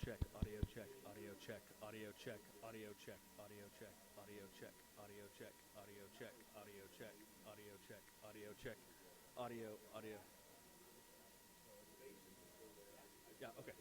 check, audio check, audio check, audio check, audio check, audio check, audio check, audio check, audio check, audio check, audio check, audio check, audio. Yeah, okay.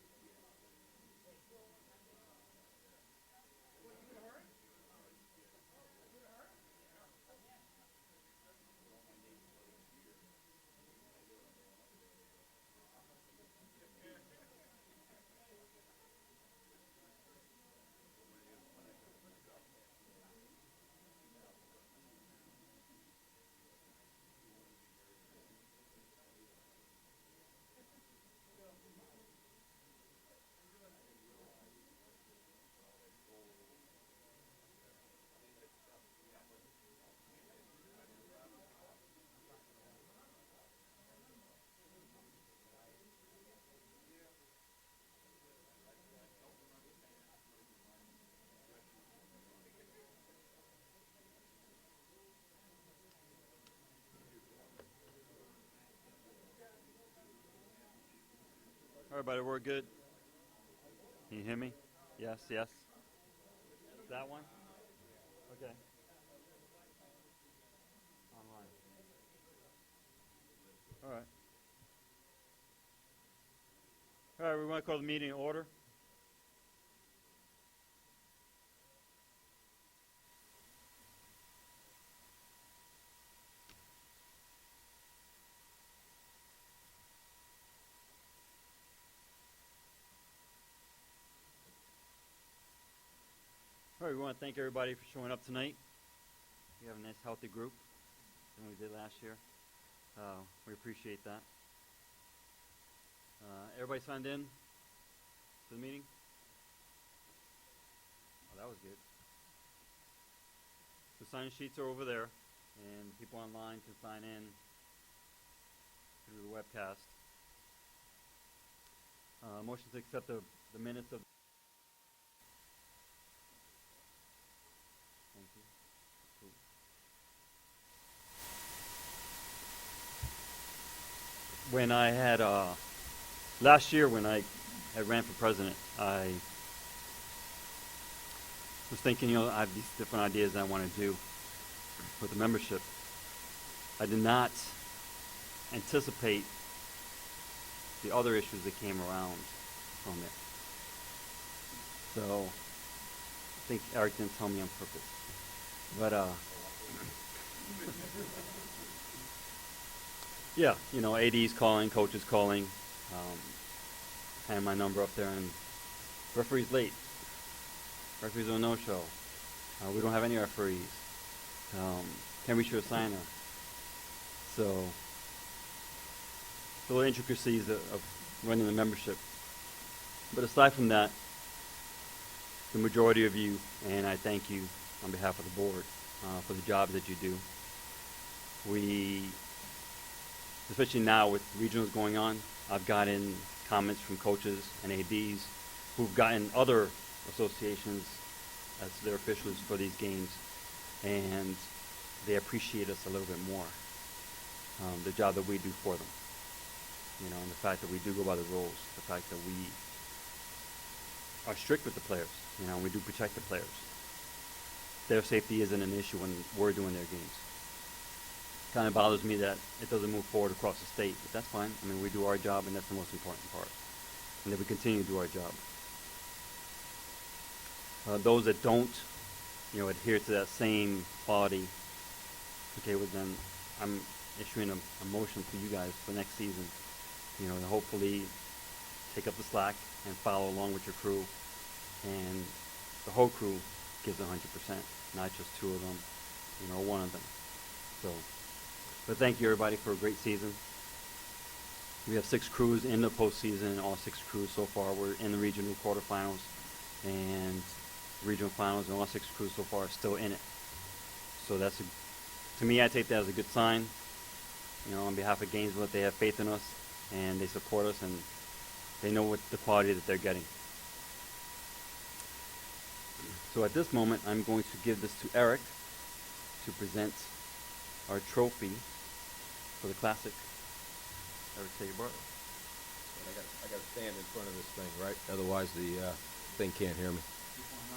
Everybody, we're good. Can you hear me? Yes, yes. That one? Okay. Online. All right. All right, we want to call the meeting in order. All right, we want to thank everybody for showing up tonight. We have a nice, healthy group than we did last year. We appreciate that. Everybody signed in to the meeting? Oh, that was good. The sign sheets are over there, and people online can sign in through the webcast. Motion to accept the minutes of. Thank you. Cool. When I had last year, when I had ran for president, I was thinking, I have these different ideas I want to do with the membership. I did not anticipate the other issues that came around from it. So I think Eric didn't tell me on purpose. But yeah, AD's calling, coaches calling, had my number up there, and referee's late. Referees are no-show. We don't have any referees. Can't reach your signer. So the little intricacies of running the membership. But aside from that, the majority of you, and I thank you on behalf of the board for the job that you do. We, especially now with regionals going on, I've gotten comments from coaches and ADs who've gotten other associations as their officials for these games, and they appreciate us a little bit more, the job that we do for them, and the fact that we do go by the rules, the fact that we are strict with the players, we do protect the players. Their safety isn't an issue when we're doing their games. Kind of bothers me that it doesn't move forward across the state, but that's fine. We do our job, and that's the most important part, and that we continue to do our job. Those that don't, adhere to that same quality, okay, well then I'm issuing a motion to you guys for next season, to hopefully take up the slack and follow along with your crew, and the whole crew gives 100%, not just two of them, or one of them. So, but thank you everybody for a great season. We have 6 crews in the postseason, and all 6 crews so far were in the regional quarterfinals and regional finals, and all 6 crews so far are still in it. So to me, I take that as a good sign. On behalf of Gainesville, that they have faith in us and they support us, and they know what the quality that they're getting. So at this moment, I'm going to give this to Eric to present our trophy for the Classic. Eric, take your part. I got to stand in front of this thing, right? Otherwise the thing can't hear me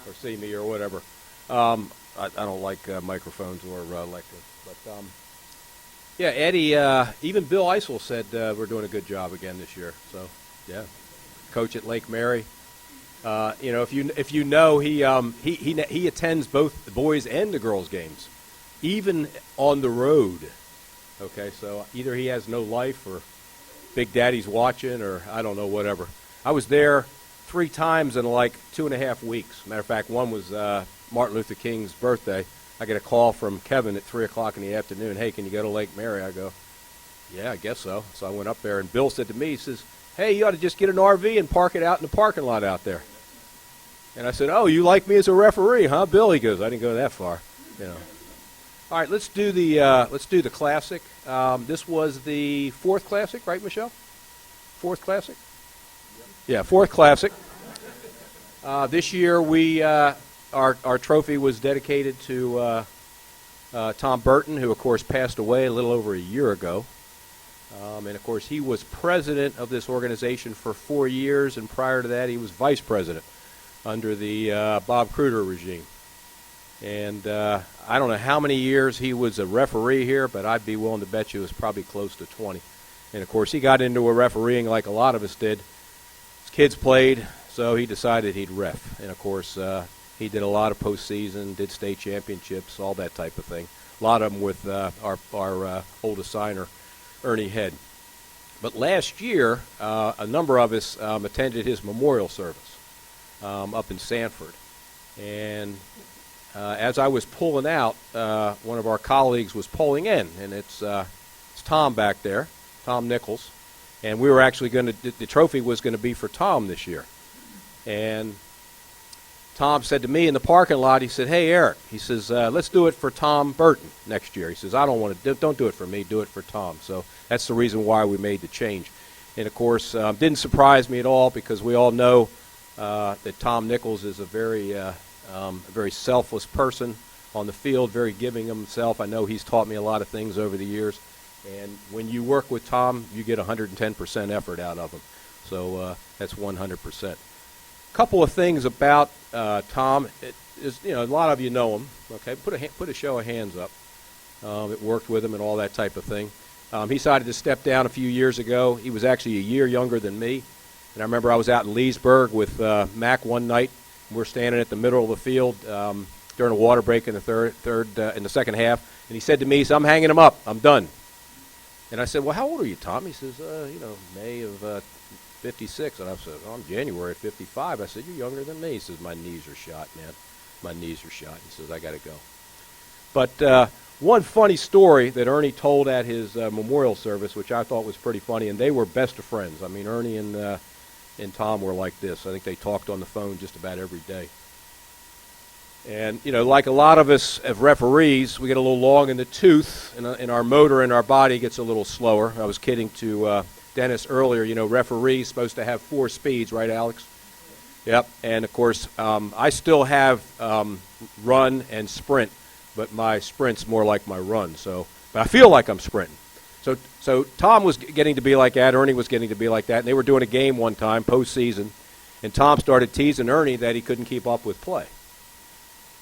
or see me or whatever. I don't like microphones or lectern. But, yeah, Eddie, even Bill Eisel said we're doing a good job again this year. So, yeah, coach at Lake Mary. You know, if you know, he attends both the boys and the girls games, even on the road. Okay, so either he has no life or Big Daddy's watching or I don't know, whatever. I was there 3 times in like 2.5 weeks. Matter of fact, one was Martin Luther King's birthday. I get a call from Kevin at 3 o'clock in the afternoon. Hey, can you go to Lake Mary? I go, yeah, I guess so. So I went up there, and Bill said to me, he says, hey, you ought to just get an RV and park it out in the parking lot out there. And I said, oh, you like me as a referee, huh, Bill? He goes, I didn't go that far, you know. All right, let's do the classic. This was the 4th classic, right, Michelle? 4th classic? Yeah, 4th classic. This year our trophy was dedicated to Tom Burton, who of course passed away a little over a year ago. And of course he was president of this organization for 4 years, and prior to that he was vice president under the Bob Cruder regime. And I don't know how many years he was a referee here, but I'd be willing to bet you it was probably close to 20. And, of course, he got into a refereeing like a lot of us did. His kids played, so he decided he'd ref. And, of course, he did a lot of postseason, did state championships, all that type of thing. A lot of them with our oldest signer, Ernie Head. But last year, a number of us attended his memorial service up in Sanford. And as I was pulling out, one of our colleagues was pulling in, and it's Tom back there, Tom Nichols, and we were actually going to, the trophy was going to be for Tom this year. And Tom said to me in the parking lot, he said, hey, Eric, he says, let's do it for Tom Burton next year. He says, I don't want to, don't do it for me, do it for Tom. So that's the reason why we made the change. And, of course, didn't surprise me at all because we all know that Tom Nichols is a very selfless person on the field, very giving of himself. I know he's taught me a lot of things over the years. And when you work with Tom, you get 110% effort out of him. So that's 100%. A couple of things about Tom. A lot of you know him. Okay, put a show of hands up. It worked with him and all that type of thing. He decided to step down a few years ago. He was actually a year younger than me. And I remember I was out in Leesburg with Mac one night. We're standing at the middle of the field during a water break in the in the second half. And he said to me, I'm hanging him up. I'm done. And I said, well, how old are you, Tom? He says, May of 56. And I said, I'm January of 55. I said, you're younger than me. He says, my knees are shot, man. My knees are shot. He says, I got to go. But one funny story that Ernie told at his memorial service, which I thought was pretty funny, and they were best of friends. I mean, Ernie and Tom were like this. I think they talked on the phone just about every day. And, like a lot of us as referees, we get a little long in the tooth, and our motor in our body gets a little slower. I was kidding to Dennis earlier, referees supposed to have 4 speeds, right, Alex? Yep. And, of course, I still have run and sprint, but my sprint's more like my run. But I feel like I'm sprinting. So Tom was getting to be like that. Ernie was getting to be like that. And they were doing a game one time, postseason, and Tom started teasing Ernie that he couldn't keep up with play.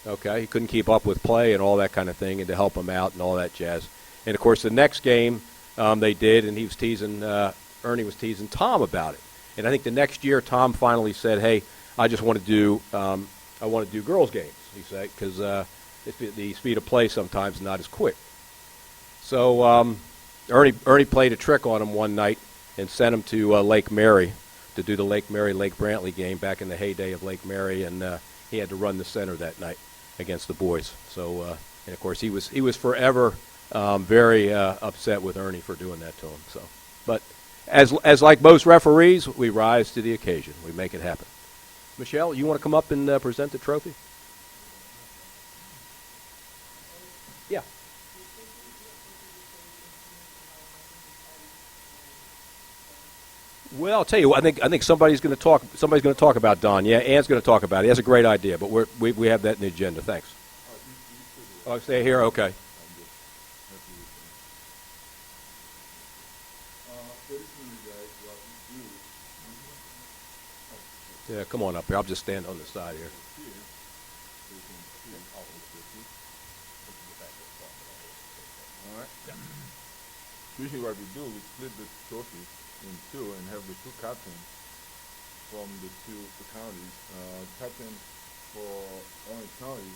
Okay, he couldn't keep up with play and all that kind of thing, and to help him out and all that jazz. And, of course, the next game they did, and he was teasing, Ernie was teasing Tom about it. And I think the next year Tom finally said, hey, I just want to do girls' games, he said, because the speed of play sometimes is not as quick. So Ernie played a trick on him one night and sent him to Lake Mary to do the Lake Mary-Lake Brantley game back in the heyday of Lake Mary, and he had to run the center that night against the boys. So, and of course, he was forever very upset with Ernie for doing that to him. So, but as like most referees, we rise to the occasion. We make it happen. Michelle, you want to come up and present the trophy? Yeah. Well, I'll tell you. I think somebody's going to talk about Don. Yeah, Ann's going to talk about it. He has a great idea, but we have that in the agenda. Thanks. Oh, stay here. Okay. Traditionally, guys, what we do Yeah, come on up here. I'll just stand on the side here. All right. Usually what we do, we split the trophy in two and have the two captains from the two counties. Captain for Orange County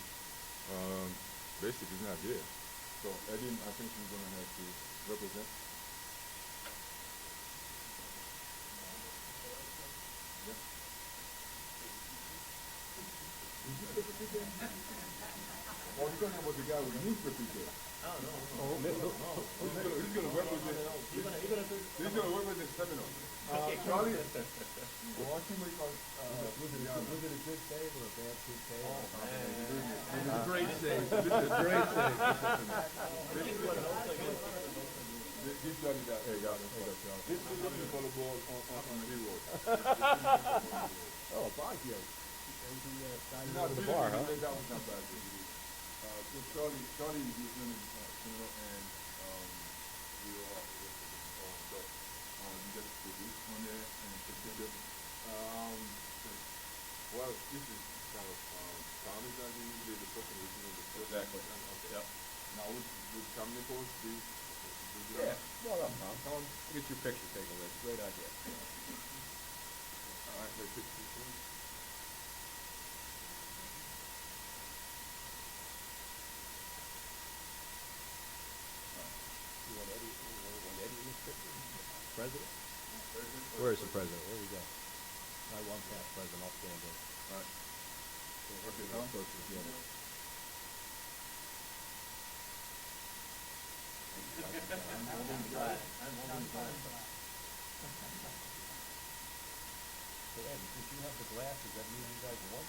basically is not here. So Eddie, I think he's going to have to represent. Yeah. Oh, you're talking about the guy with the newspaper there. He's gonna represent. He's gonna represent seminar. Charlie, why don't you make us? Was it a good save or a bad kick save? It was a great save. This is a great save. He started that. Hey, got him. This is looking for the ball on the hero. Oh, Baggio. Not the bar, huh? That was not bad. So Charlie is in and we are but we got the roof on there and protected. Well, this is kind of Tommy's not usually the person who's doing the first. Exactly. Okay. Yep. Now would Tom Nichols be? Yeah. Well, Tom. Tom, get your picture taken with. Great idea. All right, let's take this one. President? Where is the president? Where we go? I want past president. I'll stand in. All right. Okay, Tom. So Ed, since you have the glass, does that mean you guys won?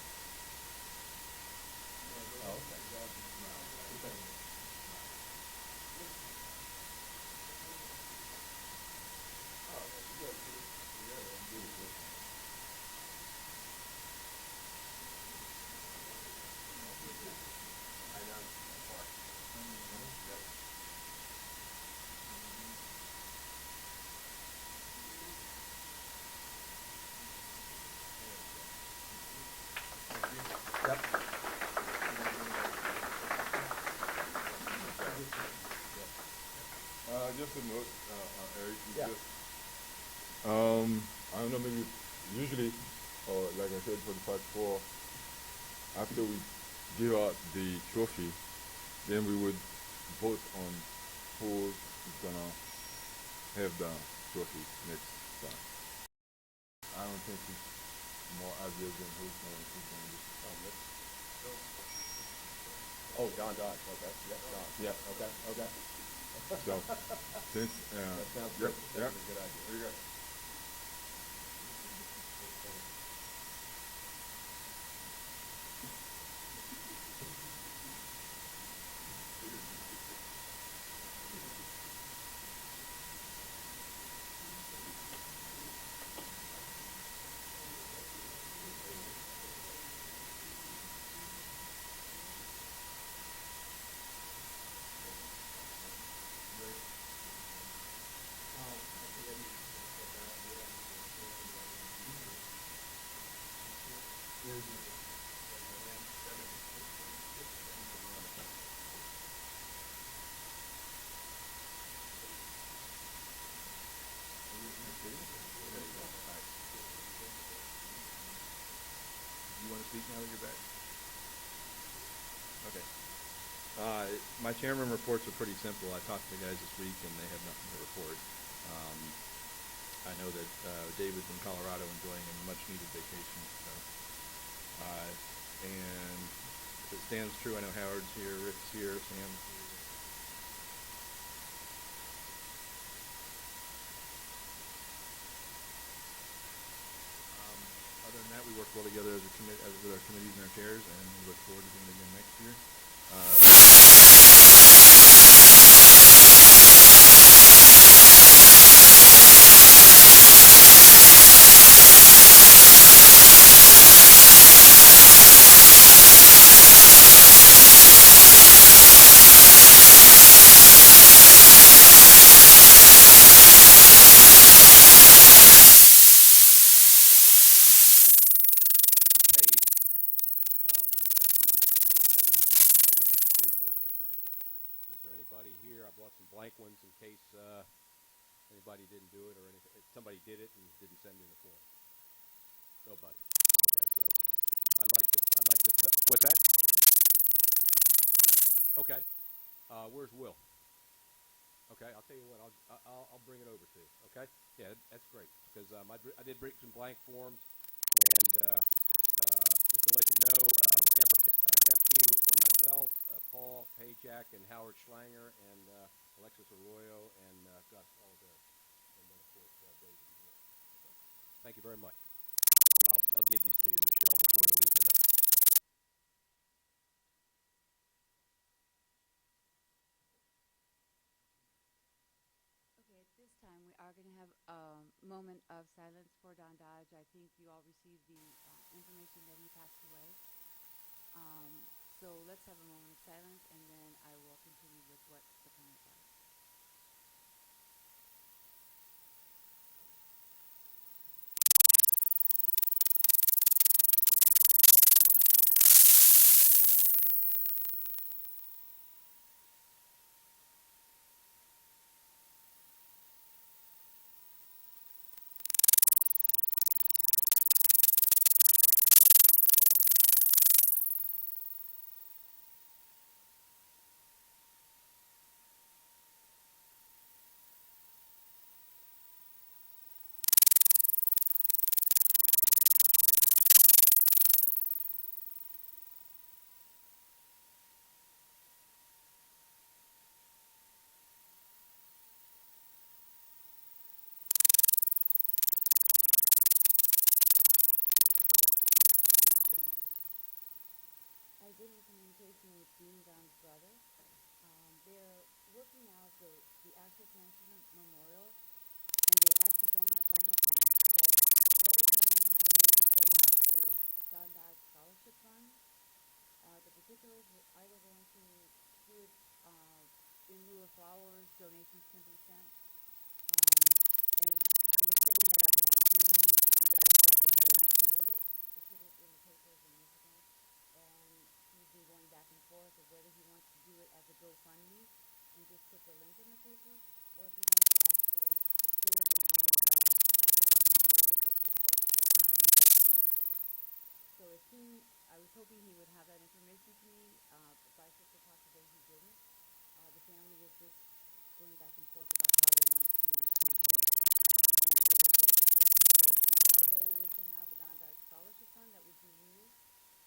Oh, okay. Just a note, Eric. Yeah. Just, I don't know, maybe usually, or like I said for the past four, after we give out the trophy, then we would vote on who's gonna have the trophy next time. I don't think it's more obvious than who's gonna do. Oh, Don Dodge. Okay. Yeah, Don. Yeah. Okay. Okay. So, since, That sounds yep, good. yep. That's a good idea. There you go. You want to speak now that you're back? Okay. My chairman reports are pretty simple. I talked to the guys this week, and they have nothing to report. I know that David's in Colorado enjoying a much-needed vacation. So. And if it stands true, I know Howard's here, Rick's here, Sam's here. Other than that, we work well together as a with our committees and our chairs, and we look forward to doing it again next year. everybody here. I brought some blank ones in case anybody didn't do it or anything. Somebody did it and didn't send in the form. Nobody. Okay, so I'd like to. What's that? Okay. Where's Will? Okay, I'll tell you what. I'll bring it over to you. Okay. Yeah, that's great because I did bring some blank forms, and just to let you know, Kepke and myself, Paul Pajak, and Howard Schlanger, and Alexis Arroyo, and Gus Alder, and then of course David Moore. Okay. Thank you very much. And I'll give these to you, Michelle, before you leave tonight. Okay, at this time, we are going to have a moment of silence for Don Dodge. I think you all received the information that he passed away. So let's have a moment of silence, and then I will continue with what the plans are. Thank you. I've been in communication with Dean Don's brother. They're working out the actual cancer memorial, and they actually don't have final plans. But what we're planning on doing is setting up a Don Dodge Scholarship Fund. The particulars, we're either going to do it in lieu of flowers, donations can be sent, and we're setting that up now. Dean needs to figure out exactly how he wants to word it, to put it in the papers and everything. And he's been going back and forth of whether he wants to do it as a GoFundMe and just put the link in the paper, or if he wants to actually do it in honor of Don, who is HSSOCF Jan. So as soon, I was hoping he would have that information to me, but by 6 o'clock today he didn't. The family is just going back and forth about how they want to handle it, and it is their decision. So our goal is to have a Don Dodge Scholarship Fund that would be used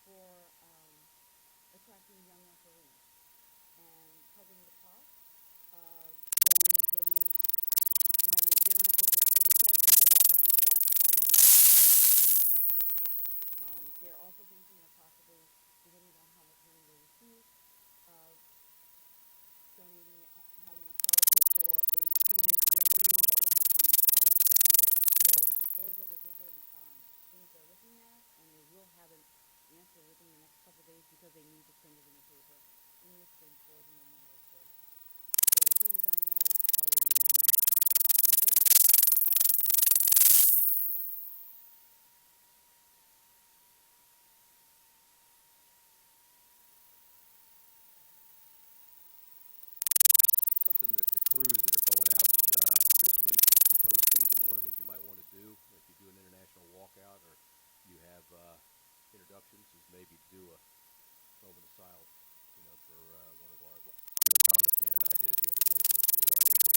for attracting young referees and covering the cost of them getting, having, they don't have to take a test, take a background check, and they're also thinking of possibly, depending on how much money they receive, of donating, having a scholarship for a student referee that will help them in college. So those are the different things they're looking at, and they will have an answer within the next couple of days because they need to send it in the paper in Michigan for the memorial service. So as soon as I know, all of you know. Okay? Something that the crews that are going out this week in postseason, one of the things you might want to do if you do an international walkout or you have introductions is maybe do a moment of silence, for one of our, Thomas Cannon and I did it the other day for a CYA game.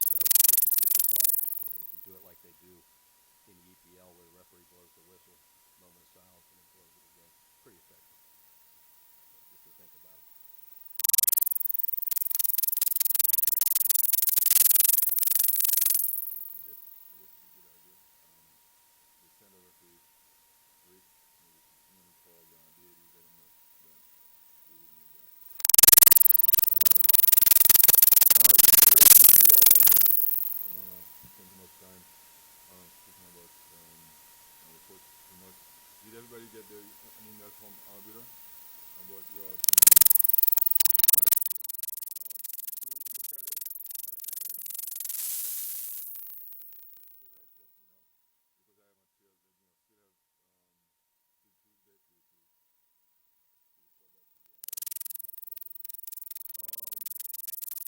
So just a thought, you can do it like they do in the EPL where the referee blows the whistle, moment of silence, and then close it again. Pretty effective. So just to think about it. I guess it's a good idea. The center referee, Rick, I'm going to call DAD, let him know that we would need that. Alright, thank you all guys, man. I don't want to spend too much time speaking about reports too much. Did everybody get an email from Arbiter about your tonight? Alright, good. Do look at it and if it's correct, let me know. Because I have until, still have till Tuesday to report that to the IRS. And that's what I want.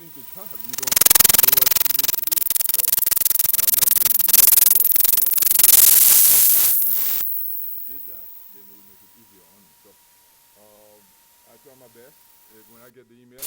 doing the job. You don't do what you need to do. So I'm not blaming you, but what I would only did that, then it would make it easier on me. So I try my best. When I get the email,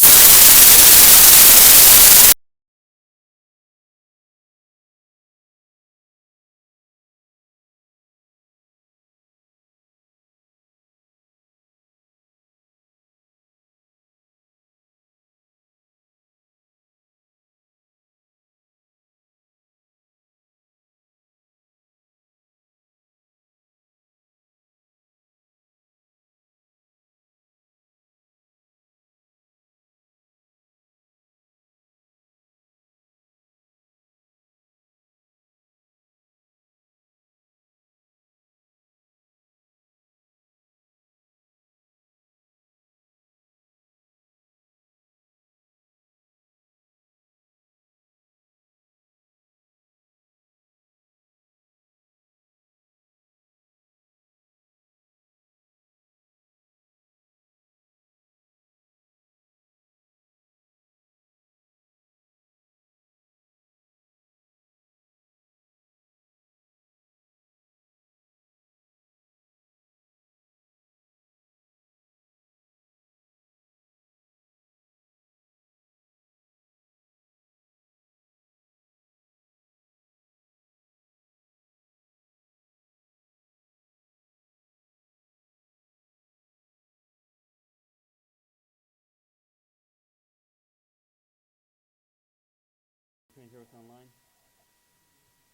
Can you hear us online?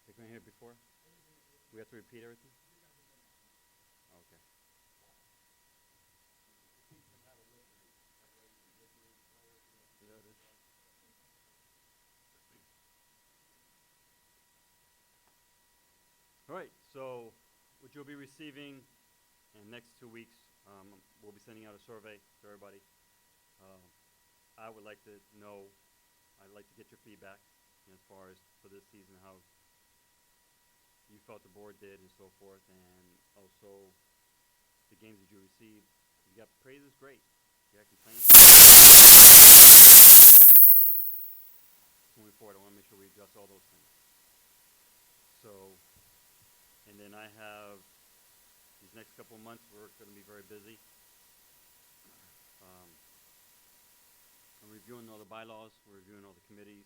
They couldn't hear it before? We have to repeat everything? Okay. All right, so what you'll be receiving in the next 2 weeks, we'll be sending out a survey to everybody. I would like to know, I'd like to get your feedback as far as for this season, how you felt the board did and so forth, and also the games that you received. If you got praises, great. If you got complaints, moving forward, I want to make sure we address all those things. So, and then I have these next couple of months, we're going to be very busy. I'm reviewing all the bylaws, we're reviewing all the committees.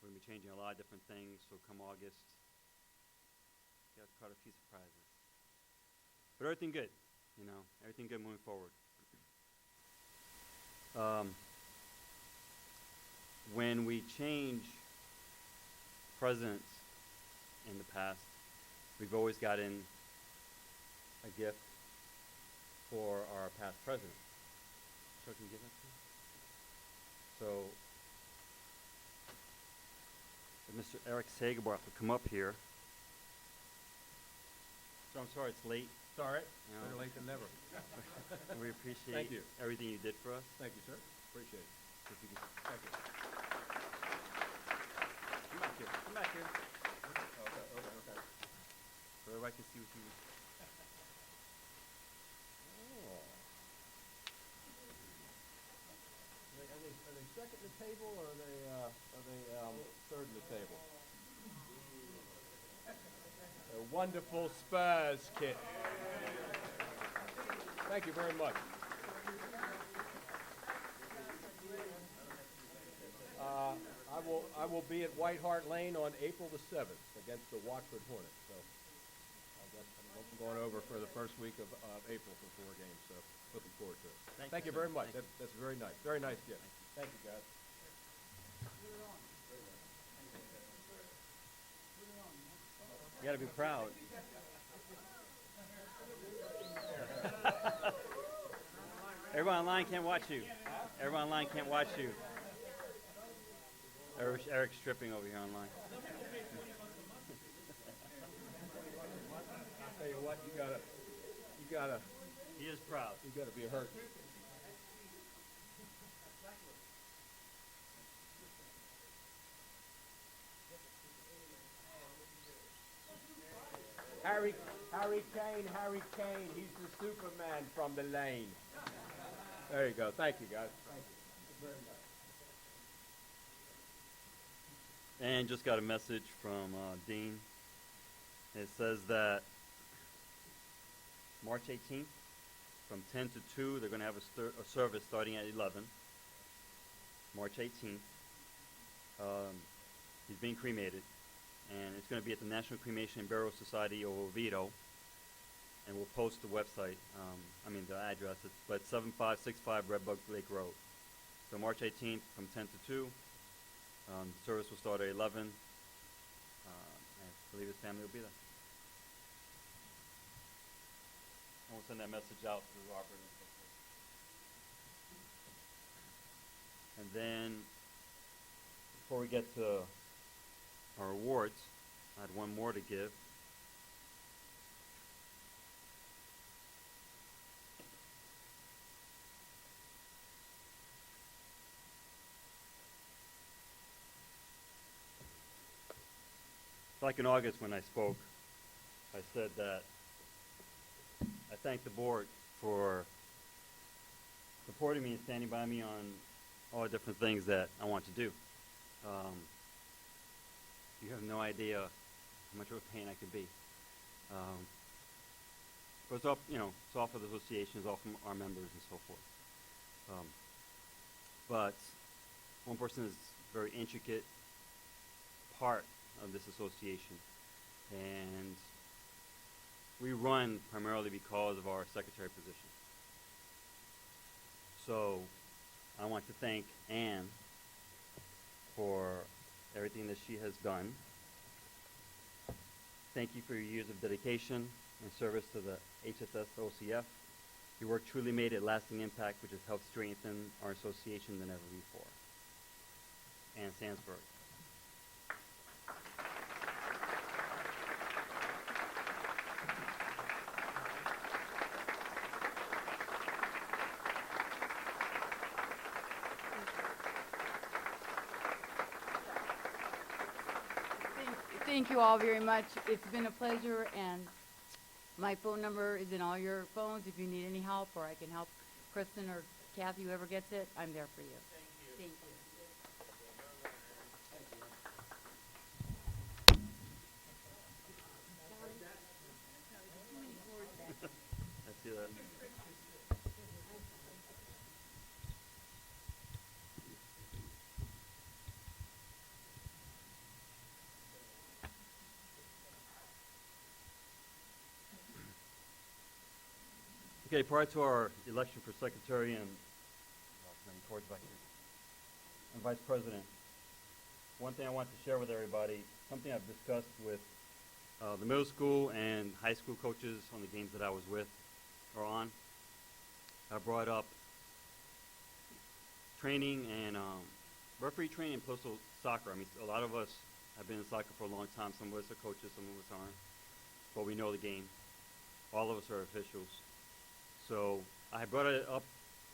We're going to be changing a lot of different things, so come August, got quite a few surprises. But everything good, you know, everything good moving forward. When we change presidents in the past, we've always gotten a gift for our past president. So can you give that to me? So, if Mr. Eric Sagerbarth will come up here. So I'm sorry it's late. It's all right. You know, Better late than never. we appreciate Thank you. everything you did for us. Thank you, sir. Appreciate it. If you could Thank you. come back here. Come back here. Okay. So everybody can see what you. Are they second in the table, or are they third in the table? A wonderful Spurs kit. Thank you very much. I will be at White Hart Lane on April the 7th against the Watford Hornets. So I'm going over for the first week of April for 4 games. So looking forward to it. Thank you very much. That's very nice. Very nice gift. Thank you, guys. You gotta be proud. Everyone online can't watch you. Everyone online can't watch you. Eric's stripping over here online. I'll tell you what, you gotta He is proud. be hurt. Harry Kane, he's the Superman from the lane. There you go. Thank you, guys. Thank you. Very nice. And just got a message from Dean. It says that March 18th, from 10 to 2, they're going to have a service starting at 11. March 18th. He's being cremated, and it's going to be at the National Cremation and Burial Society of Oviedo, and we'll post the website, the address, but 7565 Redbug Lake Road. So March 18th from 10 to 2, service will start at 11, and I believe his family will be there. And we'll send that message out through Robert and so forth. And then, before we get to our awards, I had one more to give. Like in August when I spoke, I said that I thank the board for supporting me and standing by me on all the different things that I want to do. You have no idea how much of a pain I could be. But it's all, it's all for the association, it's all from our members and so forth. But one person is a very intricate part of this association, and we run primarily because of our secretary position. So I want to thank Anne for everything that she has done. Thank you for your years of dedication and service to the HSSOCF. Your work truly made a lasting impact, which has helped strengthen our association than ever before. Anne Sandsberg. Thank you all very much. It's been a pleasure, and my phone number is in all your phones if you need any help, or I can help Kristen or Kathy, whoever gets it. I'm there for you. Thank you. I see that. Okay, prior to our election for secretary and vice president, one thing I want to share with everybody, something I've discussed with the middle school and high school coaches on the games that I was with or on. I brought up training and referee training and postal soccer. I mean, a lot of us have been in soccer for a long time. Some of us are coaches, some of us aren't, but we know the game. All of us are officials. So I brought it up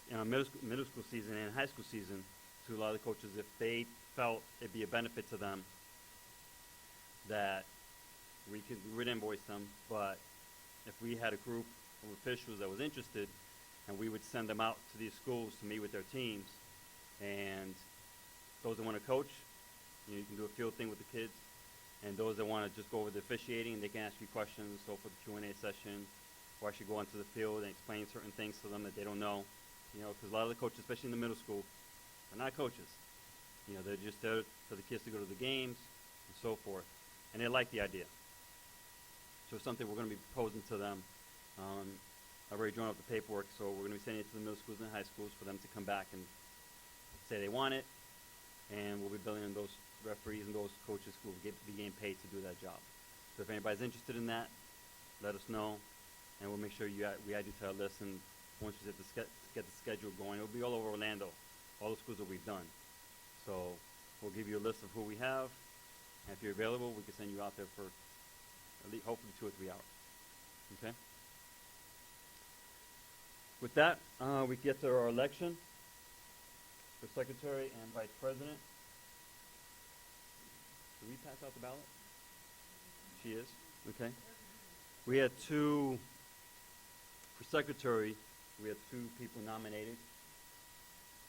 in middle school season and high school season to a lot of the coaches if they felt it'd be a benefit to them that we would invoice them, but if we had a group of officials that was interested, and we would send them out to these schools to meet with their teams, and those that want to coach, you can do a field thing with the kids, and those that want to just go over the officiating, they can ask you questions, so for the Q&A session, or actually go onto the field and explain certain things to them that they don't know, because a lot of the coaches, especially in the middle school, are not coaches. They're just there for the kids to go to the games and so forth, and they like the idea. So it's something we're going to be proposing to them. I've already drawn up the paperwork, so we're going to be sending it to the middle schools and high schools for them to come back and say they want it, and we'll be billing in those referees and those coaches who will be getting paid to do that job. So if anybody's interested in that, let us know, and we'll make sure we add you to our list, and once we get the schedule going, it'll be all over Orlando, all the schools that we've done. So we'll give you a list of who we have, and if you're available, we can send you out there for at least hopefully 2 or 3 hours. Okay? With that, we get to our election for secretary and vice president. Did we pass out the ballot? She is? Okay. We had for secretary, we had 2 people nominated.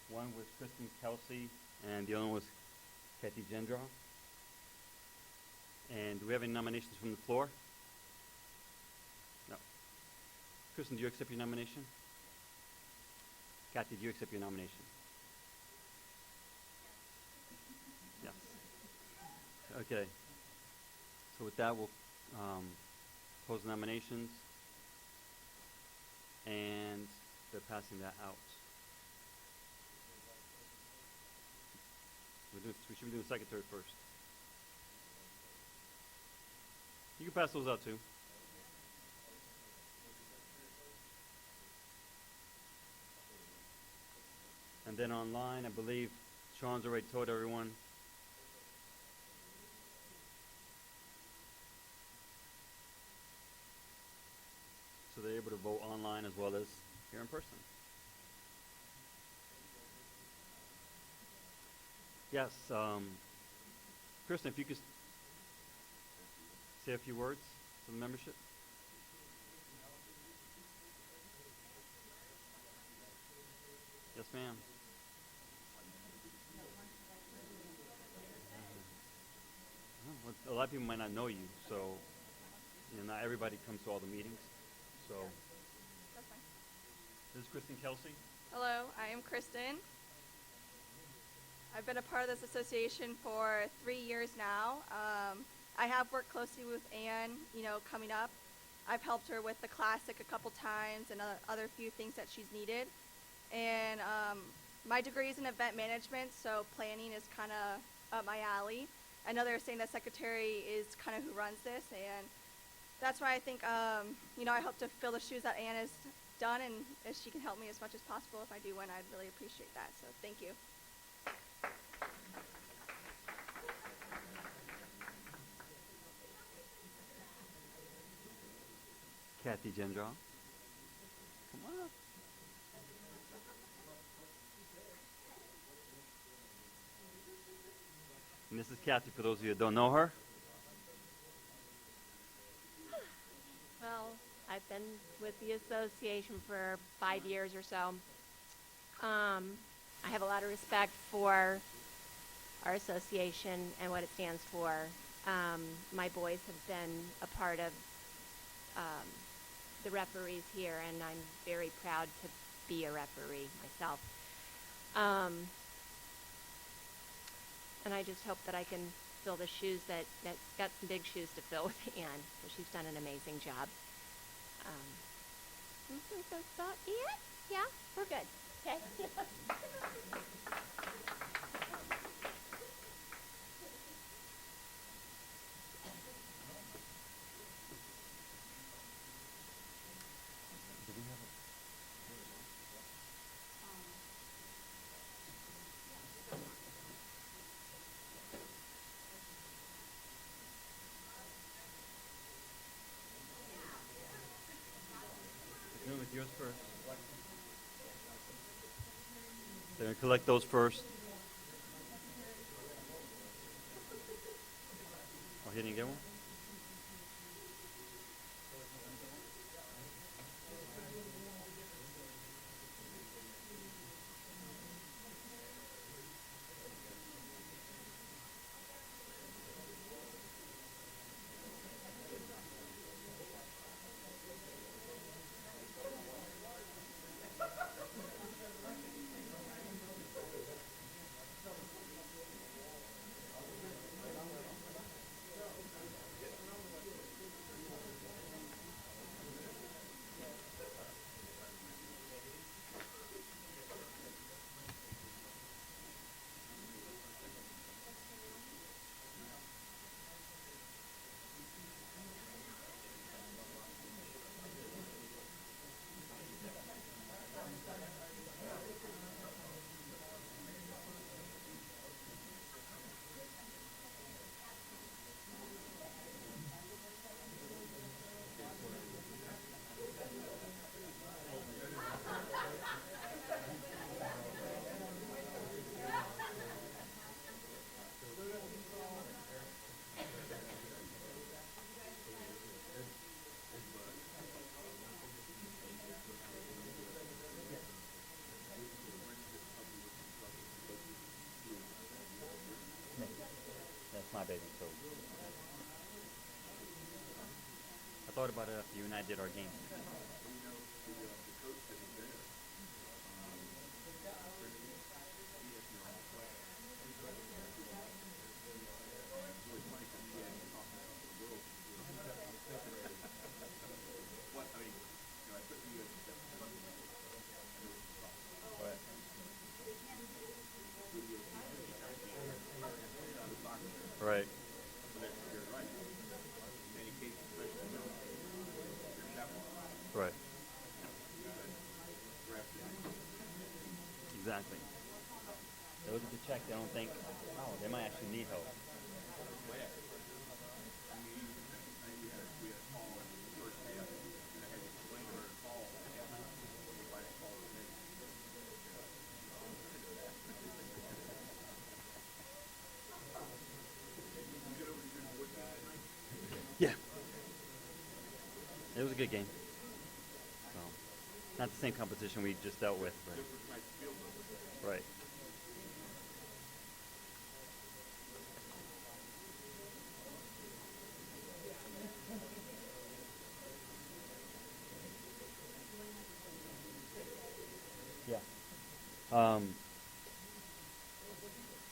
One was Kristen Kelsey, and the other one was Kathy Gendra. And do we have any nominations from the floor? No. Kristen, do you accept your nomination? Kathy, do you accept your nomination? Yes. Okay. So with that, we'll close the nominations. And they're passing that out. We should be doing secretary first. You can pass those out too. And then online, I believe Sean's already told everyone. So they're able to vote online as well as here in person. Yes, Kristen, if you could say a few words to the membership. Yes, ma'am. Well, a lot of people might not know you, so not everybody comes to all the meetings. So, That's fine. this is Kristen Kelsey. Hello, I am Kristen. I've been a part of this association for 3 years now. I have worked closely with Anne, coming up. I've helped her with the classic a couple times and other few things that she's needed. And my degree is in event management, so planning is kind of up my alley. I know they're saying that secretary is kind of who runs this, and that's why I think, I hope to fill the shoes that Anne has done, and if she can help me as much as possible if I do win, I'd really appreciate that. So thank you. Kathy Gendron. Come on up. And this is Kathy, for those of you that don't know her. Well, I've been with the association for 5 years or so. I have a lot of respect for our association and what it stands for. My boys have been a part of the referees here, and I'm very proud to be a referee myself. And I just hope that I can fill the shoes that's got some big shoes to fill with Anne, because she's done an amazing job. That's about it? Yeah, we're good. Okay. We're with yours first. They're going to collect those first. Oh, he didn't get one? That's my baby, so. thought about it after you and I did our game. Right. Right. Exactly. They look at the check, they don't think, oh, they might actually need help. Yeah. It was a good game. So, not the same competition we just dealt with, but right. Yeah.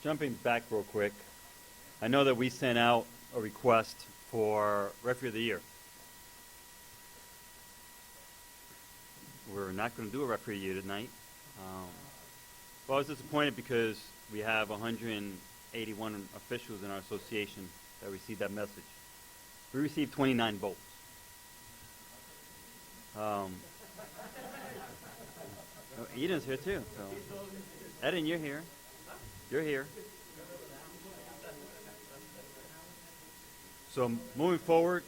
Jumping back real quick, I know that we sent out a request for Referee of the Year. We're not going to do a Referee of the Year tonight. Well, I was disappointed because we have 181 officials in our association that received that message. We received 29 votes. Eden's here too. So, Eden, you're here. You're here. So moving forward,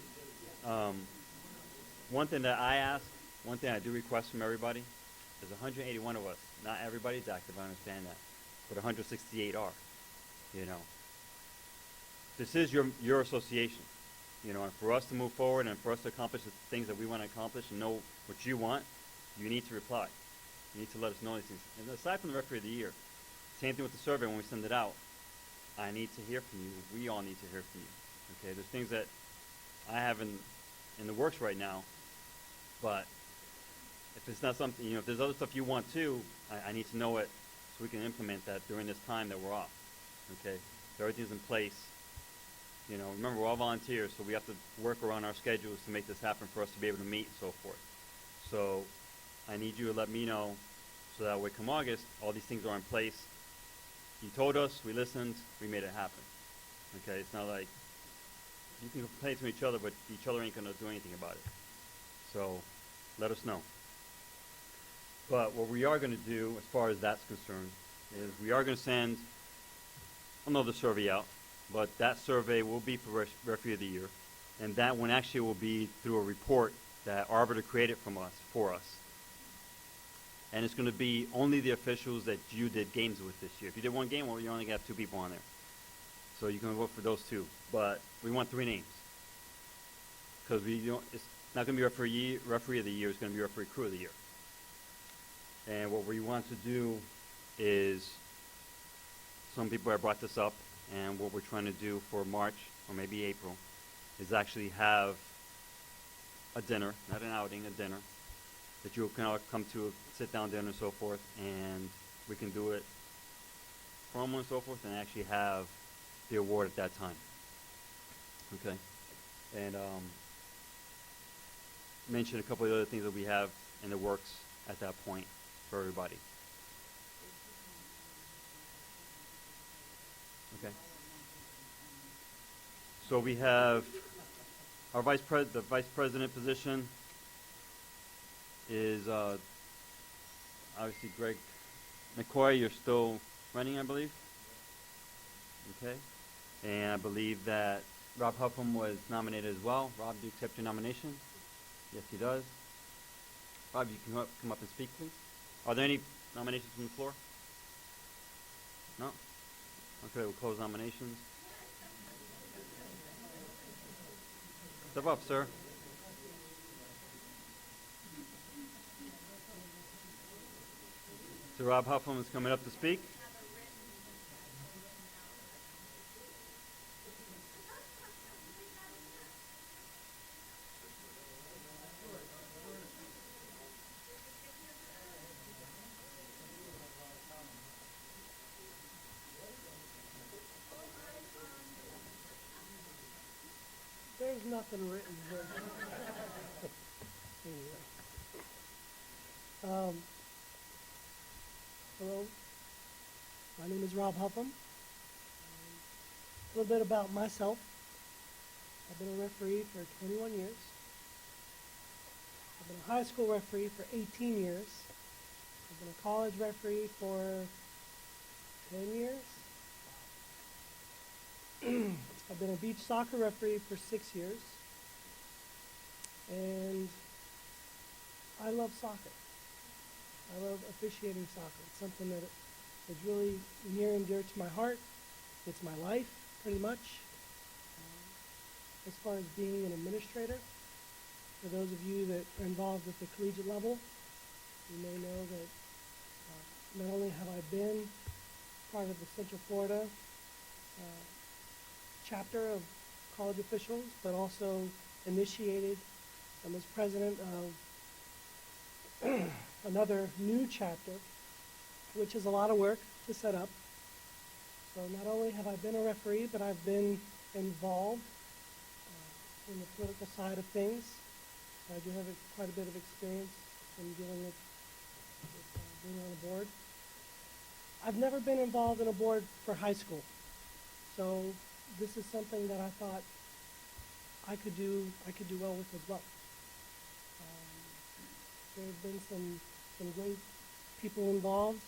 one thing that I ask, one thing I do request from everybody is 181 of us. Not everybody's active, I understand that, but 168 are. You know, this is your association. You know, and for us to move forward and for us to accomplish the things that we want to accomplish and know what you want, you need to reply. You need to let us know these things. And aside from the Referee of the Year, same thing with the survey when we send it out. I need to hear from you. We all need to hear from you. Okay, there's things that I have in the works right now, but if it's not something, you know, if there's other stuff you want too, I need to know it so we can implement that during this time that we're off. Okay, so everything's in place. You know, remember, we're all volunteers, so we have to work around our schedules to make this happen for us to be able to meet and so forth. So I need you to let me know so that way come August, all these things are in place. You told us, we listened, we made it happen. Okay, it's not like you can complain to each other, but each other ain't going to do anything about it. So let us know. But what we are going to do, as far as that's concerned, is we are going to send another survey out, but that survey will be for Referee of the Year, and that one actually will be through a report that Arbiter created for us. And it's going to be only the officials that you did games with this year. If you did one game, well, you only got 2 people on there. So you can vote for those 2. But we want 3 names. Because it's not going to be Referee of the Year, it's going to be Referee Crew of the Year. And what we want to do is, some people have brought this up, and what we're trying to do for March, or maybe April, is actually have a dinner, not an outing, a dinner, that you can all come to a sit-down dinner and so forth, and we can do it promo and so forth, and actually have the award at that time. Okay? And mention a couple of other things that we have in the works at that point for everybody. Okay. So we have our the vice president position is obviously Greg McCoy. You're still running, I believe. Okay. And I believe that Rob Huffam was nominated as well. Rob, do you accept your nomination? Yes, he does. Rob, you can come up and speak, please. Are there any nominations from the floor? No? Okay, we'll close nominations. Step up, sir. So Rob Huffam is coming up to speak. nothing written, but anyway. Hello, my name is Rob Huffam. A little bit about myself. I've been a referee for 21 years. I've been a high school referee for 18 years. I've been a college referee for 10 years. I've been a beach soccer referee for 6 years. And I love soccer. I love officiating soccer. It's something that is really near and dear to my heart. It's my life, pretty much. As far as being an administrator, for those of you that are involved at the collegiate level, you may know that not only have I been part of the Central Florida chapter of college officials, but also initiated and was president of another new chapter, which is a lot of work to set up. So not only have I been a referee, but I've been involved in the political side of things. I do have quite a bit of experience in dealing with being on a board. I've never been involved in a board for high school, so this is something that I thought I could do well with as well. There have been some great people involved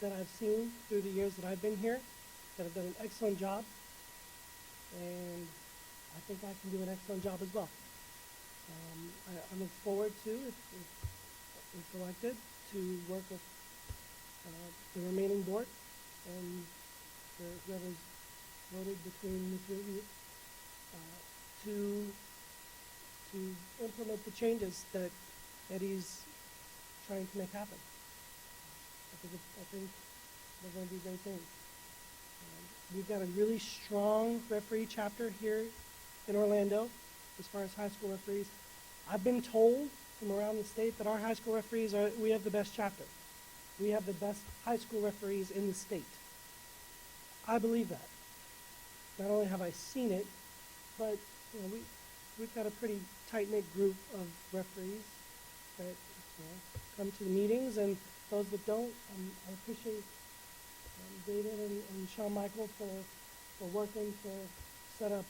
that I've seen through the years that I've been here that have done an excellent job, and I think I can do an excellent job as well. I look forward to, if elected, to work with the remaining board and whoever's voted between the two of you to implement the changes that Eddie's trying to make happen. I think they're going to do great things. We've got a really strong referee chapter here in Orlando as far as high school referees. I've been told from around the state that our high school referees we have the best chapter. We have the best high school referees in the state. I believe that. Not only have I seen it, but we've got a pretty tight-knit group of referees that come to the meetings, and those that don't, I appreciate David and Sean Michael for working to set up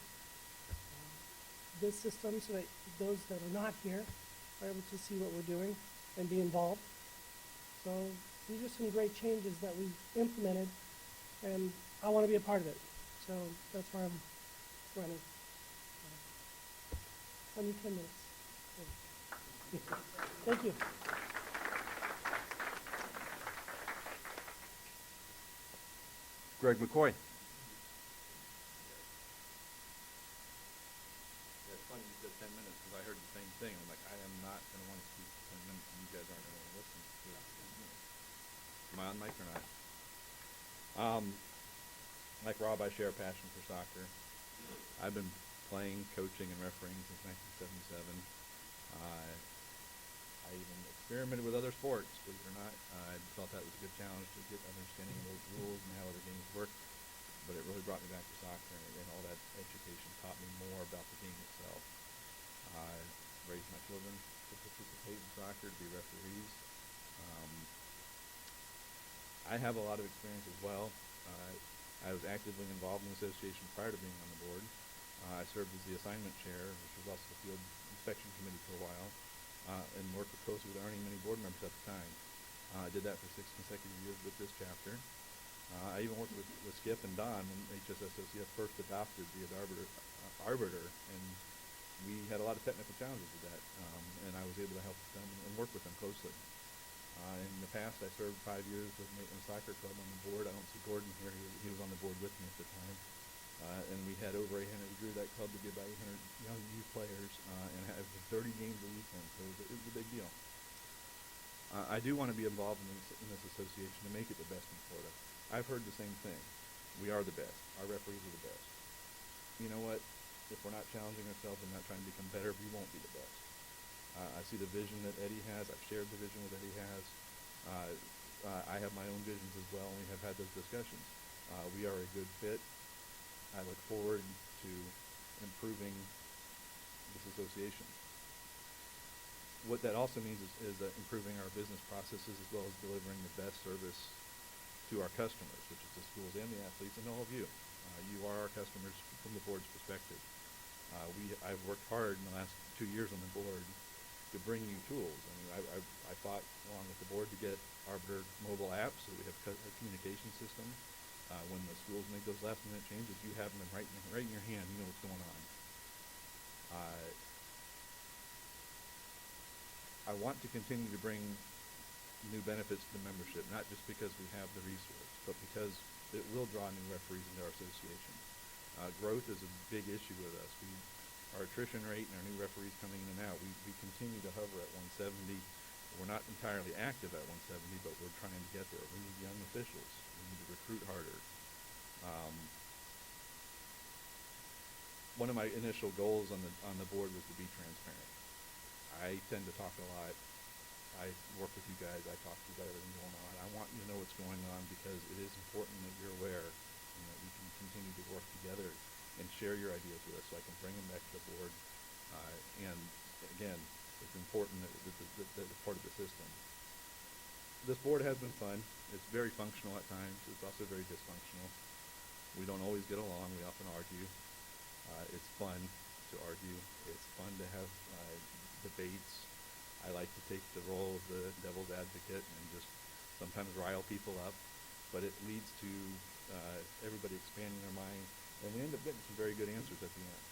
this system so that those that are not here are able to see what we're doing and be involved. So these are some great changes that we've implemented, and I want to be a part of it. So that's why I'm running. Only 10 minutes. Thank you. Greg McCoy. Yeah, it's funny you said 10 minutes because I heard the same thing. I'm like, I am not going to want to speak for 10 minutes and you guys aren't going to want to listen to 10 minutes. Am I on mic or not? Like Rob, I share a passion for soccer. I've been playing, coaching, and refereeing since 1977. I even experimented with other sports, believe it or not. I felt that was a good challenge to get understanding of those rules and how other games work. But it really brought me back to soccer, and all that education taught me more about the game itself. I raised my children to participate in soccer, to be referees. I have a lot of experience as well. I was actively involved in the association prior to being on the board. I served as the assignment chair, which was also the field inspection committee for a while, and worked closely with earning many board members at the time. I did that for 6 consecutive years with this chapter. I even worked with Skip and Don when HSSOCF first adopted the arbiter, and we had a lot of technical challenges with that, and I was able to help them and work with them closely. In the past, I served 5 years with Maitland Soccer Club on the board. I don't see Gordon here. He was on the board with me at the time. And we had over 800, we grew that club to be about 800 young youth players and have 30 games a weekend, so it was a big deal. I do want to be involved in this association to make it the best in Florida. I've heard the same thing. We are the best. Our referees are the best. You know what? If we're not challenging ourselves and not trying to become better, we won't be the best. I see the vision that Eddie has. I've shared the vision that Eddie has. I have my own visions as well, and we have had those discussions. We are a good fit. I look forward to improving this association. What that also means is improving our business processes as well as delivering the best service to our customers, which is the schools and the athletes and all of you. You are our customers from the board's perspective. I've worked hard in the last 2 years on the board to bring you tools. I mean, I fought along with the board to get Arbiter mobile apps so we have a communication system. When the schools make those last minute changes, you have them right in your hand. You know what's going on. I want to continue to bring new benefits to the membership, not just because we have the resource, but because it will draw new referees into our association. Growth is a big issue with us. Our attrition rate and our new referees coming in and out, we continue to hover at 170. We're not entirely active at 170, but we're trying to get there. We need young officials. We need to recruit harder. One of my initial goals on the board was to be transparent. I tend to talk a lot. I work with you guys. I talk to you about everything going on. I want you to know what's going on because it is important that you're aware and that we can continue to work together and share your ideas with us so I can bring them back to the board. And again, it's important that it's part of the system. This board has been fun. It's very functional at times. It's also very dysfunctional. We don't always get along. We often argue. It's fun to argue. It's fun to have debates. I like to take the role of the devil's advocate and just sometimes rile people up, but it leads to everybody expanding their mind, and we end up getting some very good answers at the end.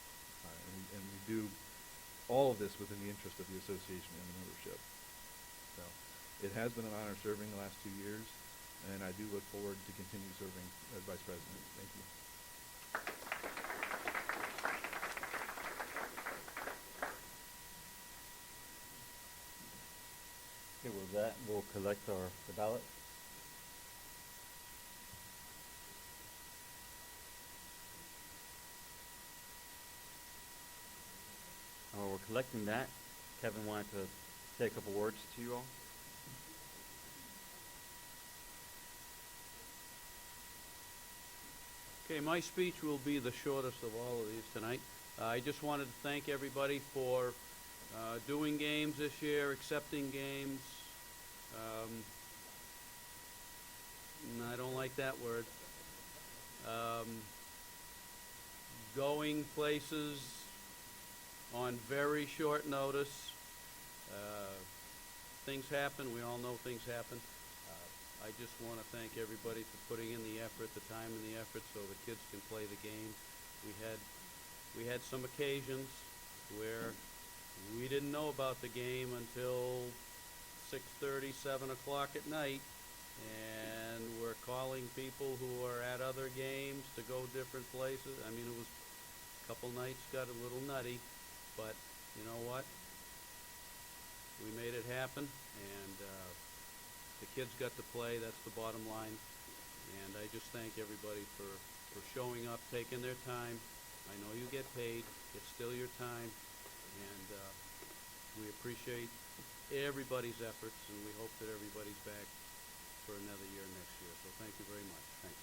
And we do all of this within the interest of the association and the membership. So it has been an honor serving the last 2 years, and I do look forward to continue serving as vice president. Thank you. Okay, with that, we'll collect the ballot. While we're collecting that, Kevin wanted to say a couple words to you all. Okay, my speech will be the shortest of all of these tonight. I just wanted to thank everybody for doing games this year, accepting games. I don't like that word. Going places on very short notice. Things happen. We all know things happen. I just want to thank everybody for putting in the effort, the time and the effort so the kids can play the game. We had some occasions where we didn't know about the game until 6:30, 7 o'clock at night, and we're calling people who are at other games to go different places. I mean, it was a couple nights got a little nutty, but you know what? We made it happen, and the kids got to play. That's the bottom line, and I just thank everybody for showing up, taking their time. I know you get paid. It's still your time, and we appreciate everybody's efforts, and we hope that everybody's back for another year next year. So thank you very much. Thanks.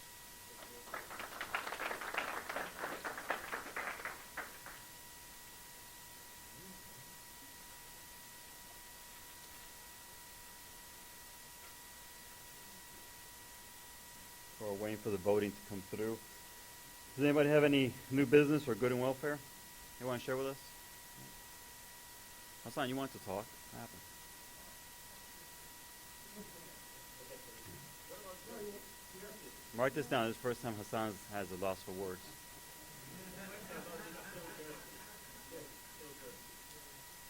We're waiting for the voting to come through. Does anybody have any new business or good and welfare you want to share with us? Hassan, you want to talk? What happened? Write this down. This is the first time Hassan has a loss for words.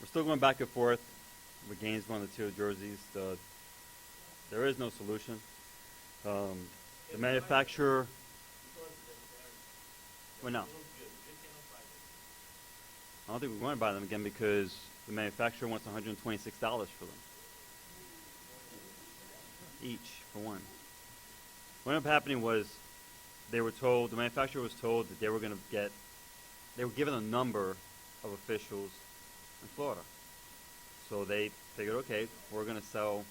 We're still going back and forth with Gainesville and the teal jerseys. There is no solution. The manufacturer. Well, no. I don't think we want to buy them again because the manufacturer wants $126 for them. Each, for one. What ended up happening was the manufacturer was told that they were given a number of officials in Florida. So they figured, okay, we're going to sell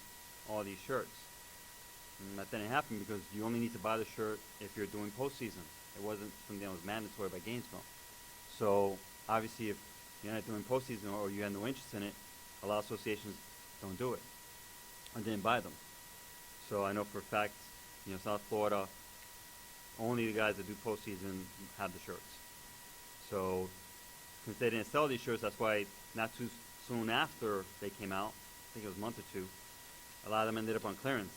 all these shirts. And that didn't happen because you only need to buy the shirt if you're doing postseason. It wasn't something that was mandatory by Gainesville. So obviously, if you're not doing postseason or you have no interest in it, a lot of associations don't do it or didn't buy them. So I know for a fact, South Florida, only the guys that do postseason have the shirts. So since they didn't sell these shirts, that's why not too soon after they came out, I think it was a month or two, a lot of them ended up on clearance.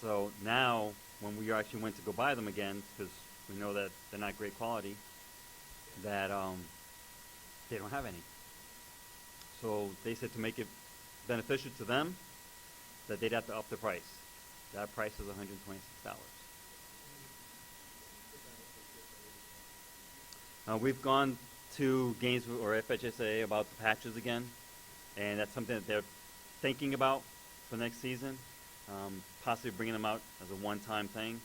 So now, when we actually went to go buy them again, because we know that they're not great quality, that they don't have any. So they said to make it beneficial to them, that they'd have to up the price. That price is $126. We've gone to games or FHSA about the patches again, and that's something that they're thinking about for next season, possibly bringing them out as a one-time thing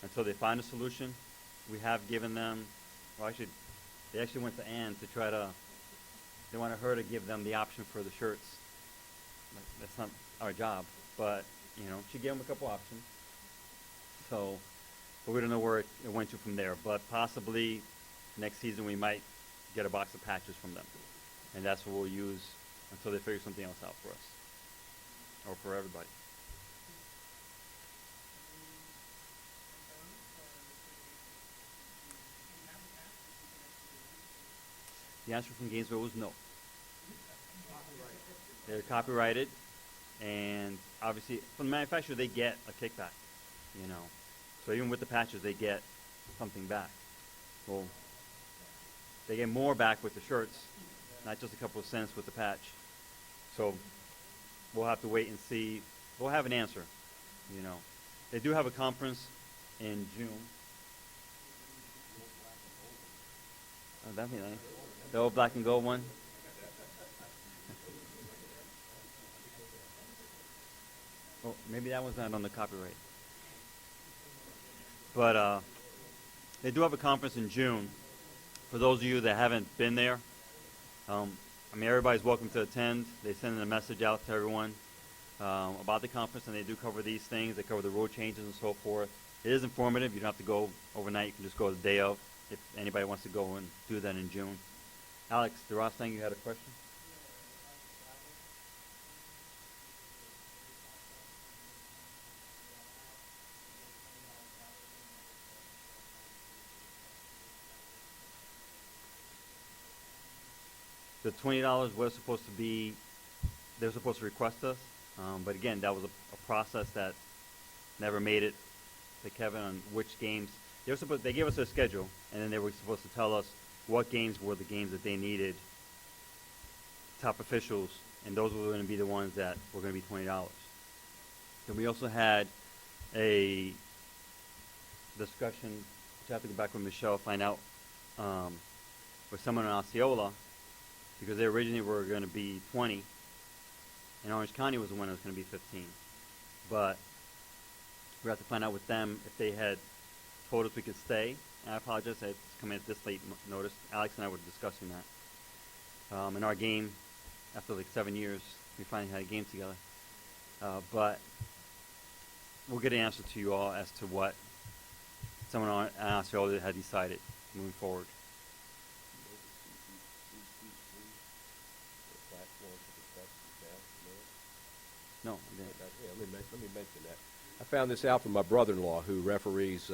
until they find a solution. We have given them, well, actually, they actually went to Ann to try to, they wanted her to give them the option for the shirts. Like, that's not our job, but, she gave them a couple options. So, but we don't know where it went to from there, but possibly next season we might get a box of patches from them, and that's what we'll use until they figure something else out for us, or for everybody. The answer from Gainesville was no. They're copyrighted, and obviously from the manufacturer they get a kickback, So even with the patches they get something back. Well, they get more back with the shirts, not just a couple of cents with the patch. So we'll have to wait and see. We'll have an answer, They do have a conference in June. Oh, that'd be nice. The old black and gold one. Well, maybe that one's not on the copyright. But they do have a conference in June. For those of you that haven't been there, everybody's welcome to attend. They send a message out to everyone about the conference, and they do cover these things. They cover the road changes and so forth. It is informative. You don't have to go overnight. You can just go the day of if anybody wants to go and do that in June. Alex, DeRoss saying you had a question? The $20 was supposed to be, they were supposed to request us, but again, that was a process that never made it to Kevin on which games. They gave us a schedule, and then they were supposed to tell us what games were the games that they needed top officials, and those were going to be the ones that were going to be $20. Then we also had a discussion, which I have to go back with Michelle, find out, with someone in Osceola, because they originally were going to be 20, and Orange County was the one that was going to be 15. But we have to find out with them if they had told us we could stay. And I apologize, I had to come in at this late notice. Alex and I were discussing that. In our game, after like 7 years, we finally had a game together. But we'll get an answer to you all as to what someone in Osceola had decided moving forward. No, I didn't. Yeah, let me mention that. I found this out from my brother-in-law, who referees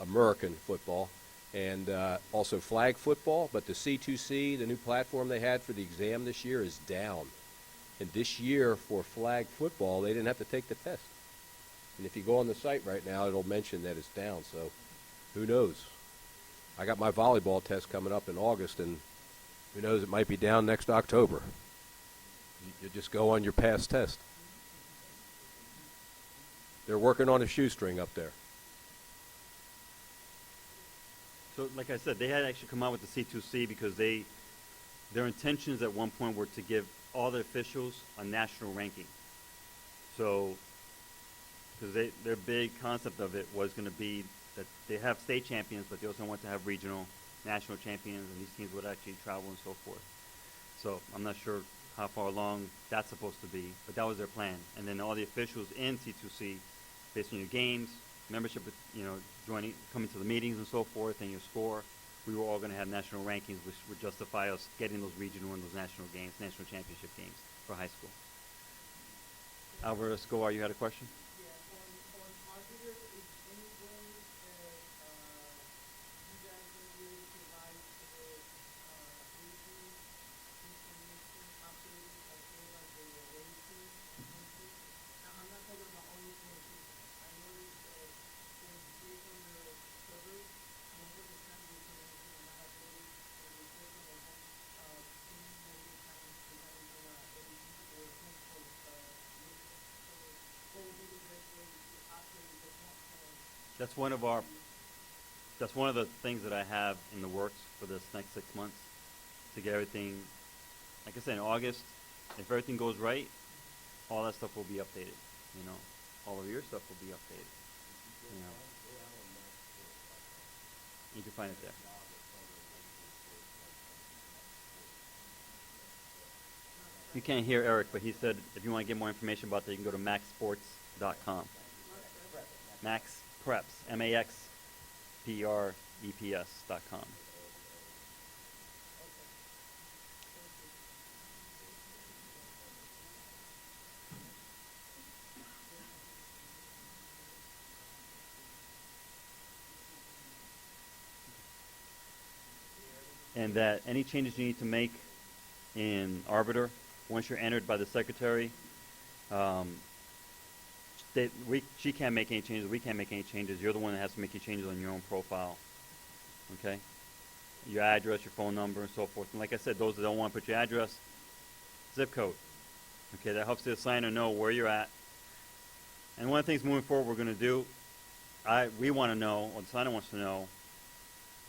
American football and also flag football. But the C2C, the new platform they had for the exam this year, is down. And this year for flag football, they didn't have to take the test. And if you go on the site right now, it'll mention that it's down. So who knows? I got my volleyball test coming up in August, and who knows, it might be down next October. You just go on your past test. They're working on a shoestring up there. So, like I said, they had actually come out with the C2C because their intentions at one point were to give all the officials a national ranking. So, because their big concept of it was going to be that they have state champions, but they also want to have regional, national champions, and these teams would actually travel and so forth. So, I'm not sure how far along that's supposed to be, but that was their plan. And then all the officials in C2C, based on your games, membership, joining, coming to the meetings and so forth, and your score, we were all going to have national rankings, which would justify us getting those regional and those national games, national championship games for high school. Alvaro Escobar, you had a question? That's one of the things that I have in the works for this next 6 months to get everything, like I said, in August, if everything goes right, all that stuff will be updated, you know. All of your stuff will be updated, you know. You can find it there. You can't hear Eric, but he said if you want to get more information about that, you can go to maxsports.com. Max Preps, MAXPREPS.com. And that any changes you need to make in Arbiter, once you're entered by the secretary, she can't make any changes, we can't make any changes. You're the one that has to make your changes on your own profile. Okay? Your address, your phone number, and so forth. And like I said, those that don't want to put your address, zip code. Okay, that helps the assigner know where you're at. And one of the things moving forward we're going to do, we want to know, or the assigner wants to know,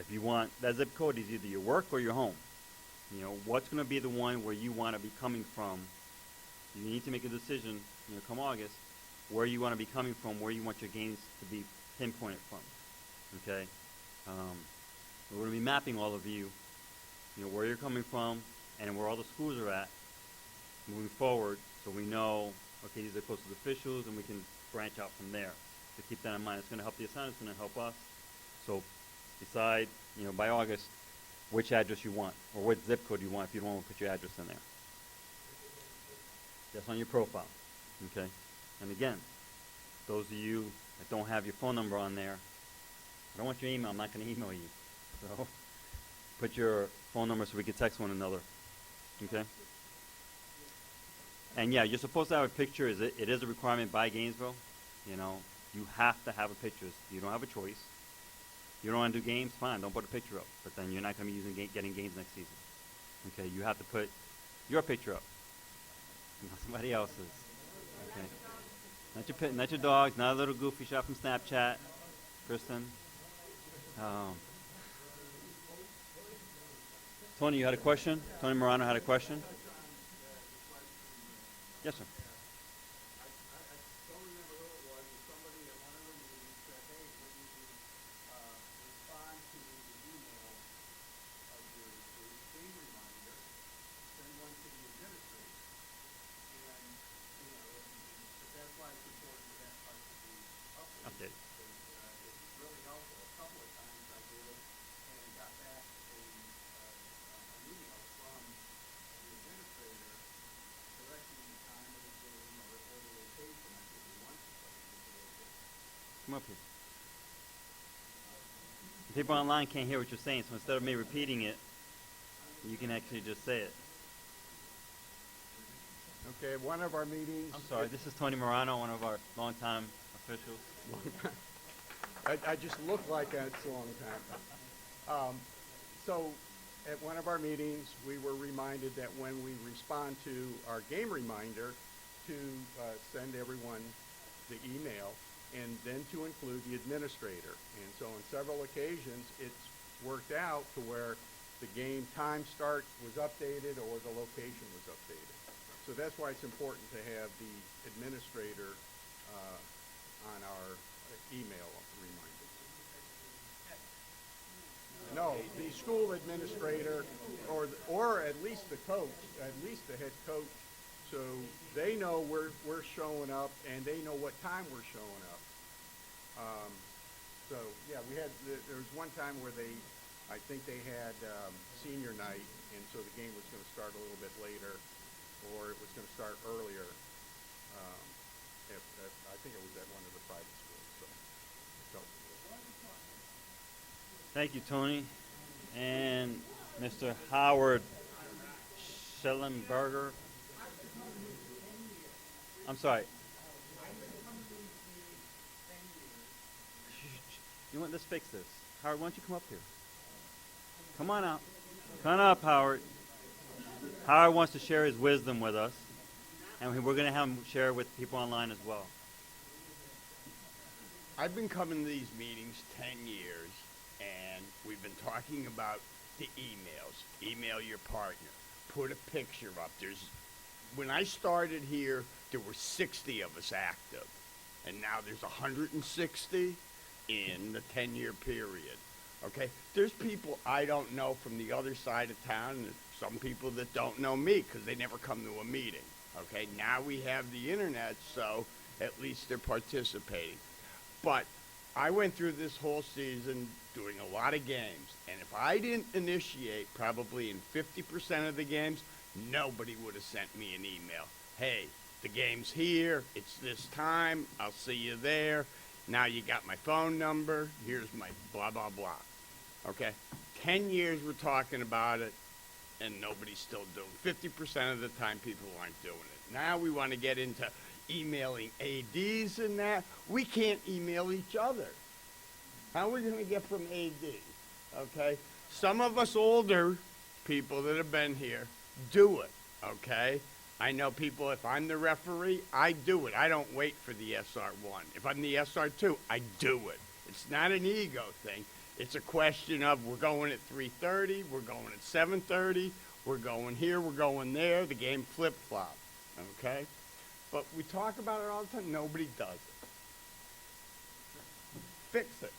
if you want, that zip code is either your work or your home. You know, what's going to be the one where you want to be coming from. You need to make a decision, you know, come August, where you want to be coming from, where you want your gains to be pinpointed from. Okay? We're going to be mapping all of you, you know, where you're coming from and where all the schools are at moving forward, so we know, okay, these are closest officials, and we can branch out from there. So keep that in mind. It's going to help the assignment, it's going to help us. So decide, you know, by August, which address you want, or what zip code you want if you don't want to put your address in there. That's on your profile, okay? And again, those of you that don't have your phone number on there, I don't want your email, I'm not going to email you. So put your phone number so we can text one another, okay? And yeah, you're supposed to have a picture. It is a requirement by Gainesville. You know, you have to have a picture. You don't have a choice. You don't want to do games, fine, don't put a picture up. But then you're not going to be getting games next season. Okay, you have to put your picture up, not somebody else's. Okay, not your dogs, not a little goofy shot from Snapchat, Kristen. Tony, you had a question? Tony Morano had a question? Yes, sir. Update. Come up here. People online can't hear what you're saying, so instead of me repeating it, you can actually just say it. Okay, one of our meetings. I'm sorry, this is Tony Morano, one of our longtime officials. I just look like it's a long time. So at one of our meetings, we were reminded that when we respond to our game reminder, to send everyone the email and then to include the administrator. And so on several occasions, it's worked out to where the game time start was updated or the location was updated. So that's why it's important to have the administrator on our email reminder. No, the school administrator or at least the coach, at least the head coach, so they know we're showing up and they know what time we're showing up. So yeah, there was one time where I think they had senior night, and so the game was going to start a little bit later, or it was going to start earlier. I think it was at one of the private schools. So. Thank you, Tony. And Mr. Howard Schellenberger. I'm sorry. You want, let's fix this. Howard, why don't you come up here? Come on out. Come up, Howard. Howard wants to share his wisdom with us, and we're going to have him share it with people online as well. I've been coming to these meetings 10 years, and we've been talking about the emails. Email your partner. Put a picture up. When I started here, there were 60 of us active, and now there's 160 in the 10-year period. Okay? There's people I don't know from the other side of town, and some people that don't know me because they never come to a meeting. Okay? Now we have the internet, so at least they're participating. But I went through this whole season doing a lot of games, and if I didn't initiate probably in 50% of the games, nobody would have sent me an email. Hey, the game's here, it's this time, I'll see you there. Now you got my phone number, here's my blah, blah, blah. Okay? 10 years we're talking about it, and nobody's still doing it. 50% of the time people aren't doing it. Now we want to get into emailing ADs and that. We can't email each other. How are we going to get from AD? Okay? Some of us older people that have been here do it. Okay? I know people, if I'm the referee, I do it. I don't wait for the SR1. If I'm the SR2, I do it. It's not an ego thing. It's a question of we're going at 3:30, we're going at 7:30, we're going here, we're going there, the game flip-flop. Okay? But we talk about it all the time. Nobody does it. Fix it.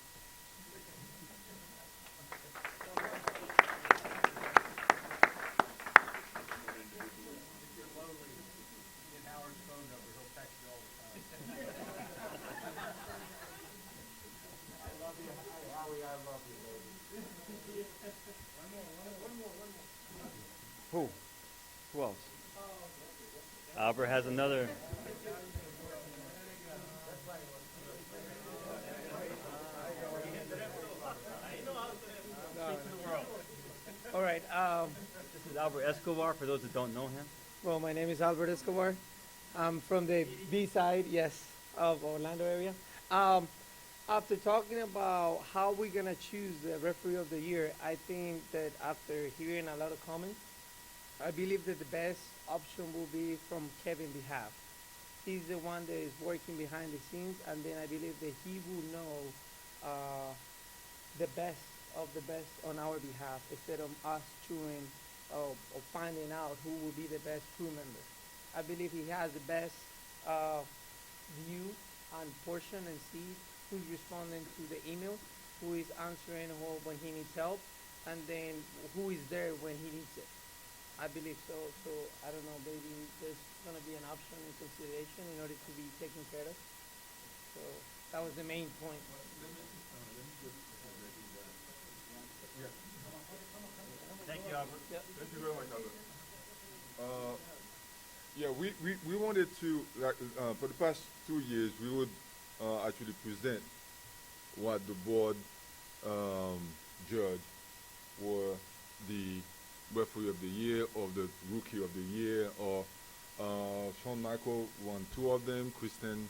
Who? Who else? Albert has another. All right. This is Albert Escobar, for those that don't know him. Well, my name is Albert Escobar. I'm from the B side, yes, of Orlando area. After talking about how we're gonna choose the referee of the year, I think that after hearing a lot of comments, I believe that the best option will be from Kevin's behalf. He's the one that is working behind the scenes, and then I believe that he will know the best of the best on our behalf instead of us choosing or finding out who will be the best crew member. I believe he has the best view and portion and see who's responding to the email, who is answering when he needs help, and then who is there when he needs it. I believe so. So I don't know, maybe there's going to be an option in consideration in order to be taken care of. So that was the main point. Thank you, Albert. Yep. Thank you very much, Albert. Yeah, we wanted to, like, for the past 2 years, we would actually present what the board judge were the referee of the year or the rookie of the year, or Shawn Michael won 2 of them, Kristen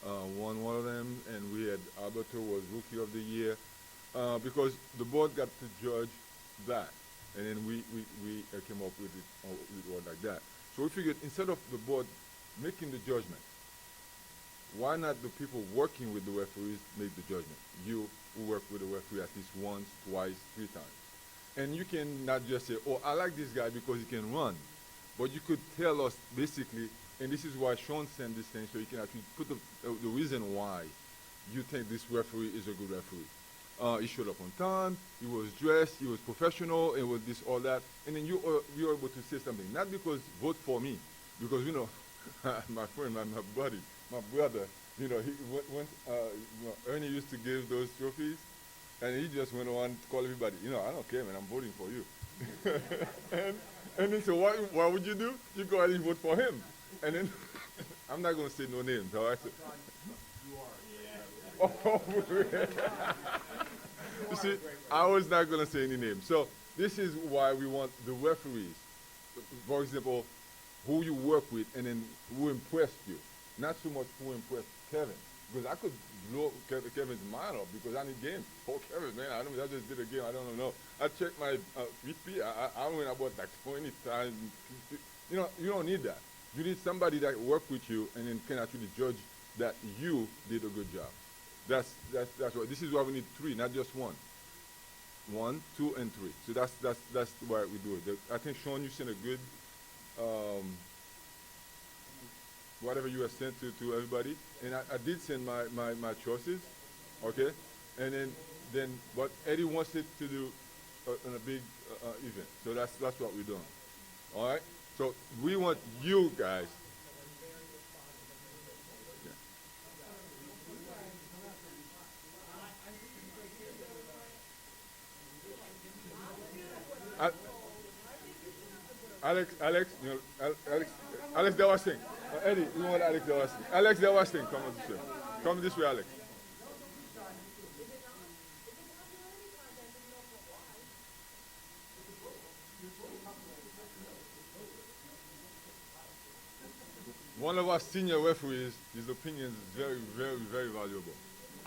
won 1 of them, and we had Alberto was rookie of the year, because the board got to judge that, and then we came up with it like that. So we figured instead of the board making the judgment, why not the people working with the referees make the judgment? You who work with the referee at least once, twice, 3 times. And you can not just say, oh, I like this guy because he can run. But you could tell us basically, and this is why Sean sent this thing, so you can actually put the reason why you think this referee is a good referee. He showed up on time, he was dressed, he was professional, it was this, all that. And then you're able to say something. Not because vote for me, because, you know, my friend, my buddy, my brother, you know, when Ernie used to give those trophies, And he just went on to call everybody, you know, I don't care, man, I'm voting for you. and then so what would you do? You go ahead and vote for him. And then, I'm not going to say no names, all right? So, you see, I was not going to say any names. So this is why we want the referees, for example, who you work with and then who impressed you. Not so much who impressed Kevin. Because I could blow Kevin's mind off because I need games. Oh, Kevin, man, I just did a game. I don't know. I checked my VP. I went about like 20 times. You know, you don't need that. You need somebody that work with you and then can actually judge that you did a good job. That's why. This is why we need 3, not just 1. 1, 2, and 3. So that's why we do it. I think Sean, you sent a good whatever you have sent to everybody, and I did send my choices, okay, and then what Eddie wants it to do in a big event. So that's what we're doing. All right. So we want you guys. Alex, you know, Alex Dawasing. Eddie, you want Alex Dawasing. Alex Dawasing, come on this way. Come this way, Alex. One of our senior referees, his opinion is very, very, very valuable.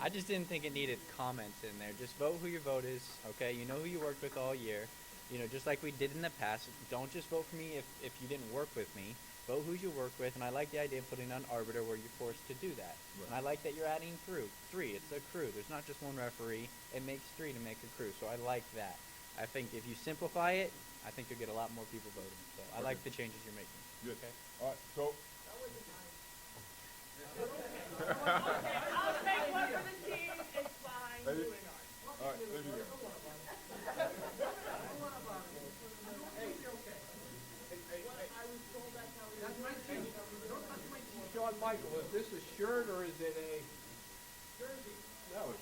I just didn't think it needed comments in there. Just vote who your vote is, okay? You know who you worked with all year. You know, just like we did in the past. Don't just vote for me if you didn't work with me. Vote who you work with, and I like the idea of putting on arbiter where you're forced to do that. Right. And I like that you're adding three. It's a crew. There's not just one referee. It makes 3 to make a crew, so I like that. I think if you simplify it, I think you'll get a lot more people voting. So I like the changes you're making. Good. Okay? All right, so. I'll take one for the team. It's fine. Eddie? All right, thank you. Shawn Michael, is this a shirt or is it a jersey? No, it's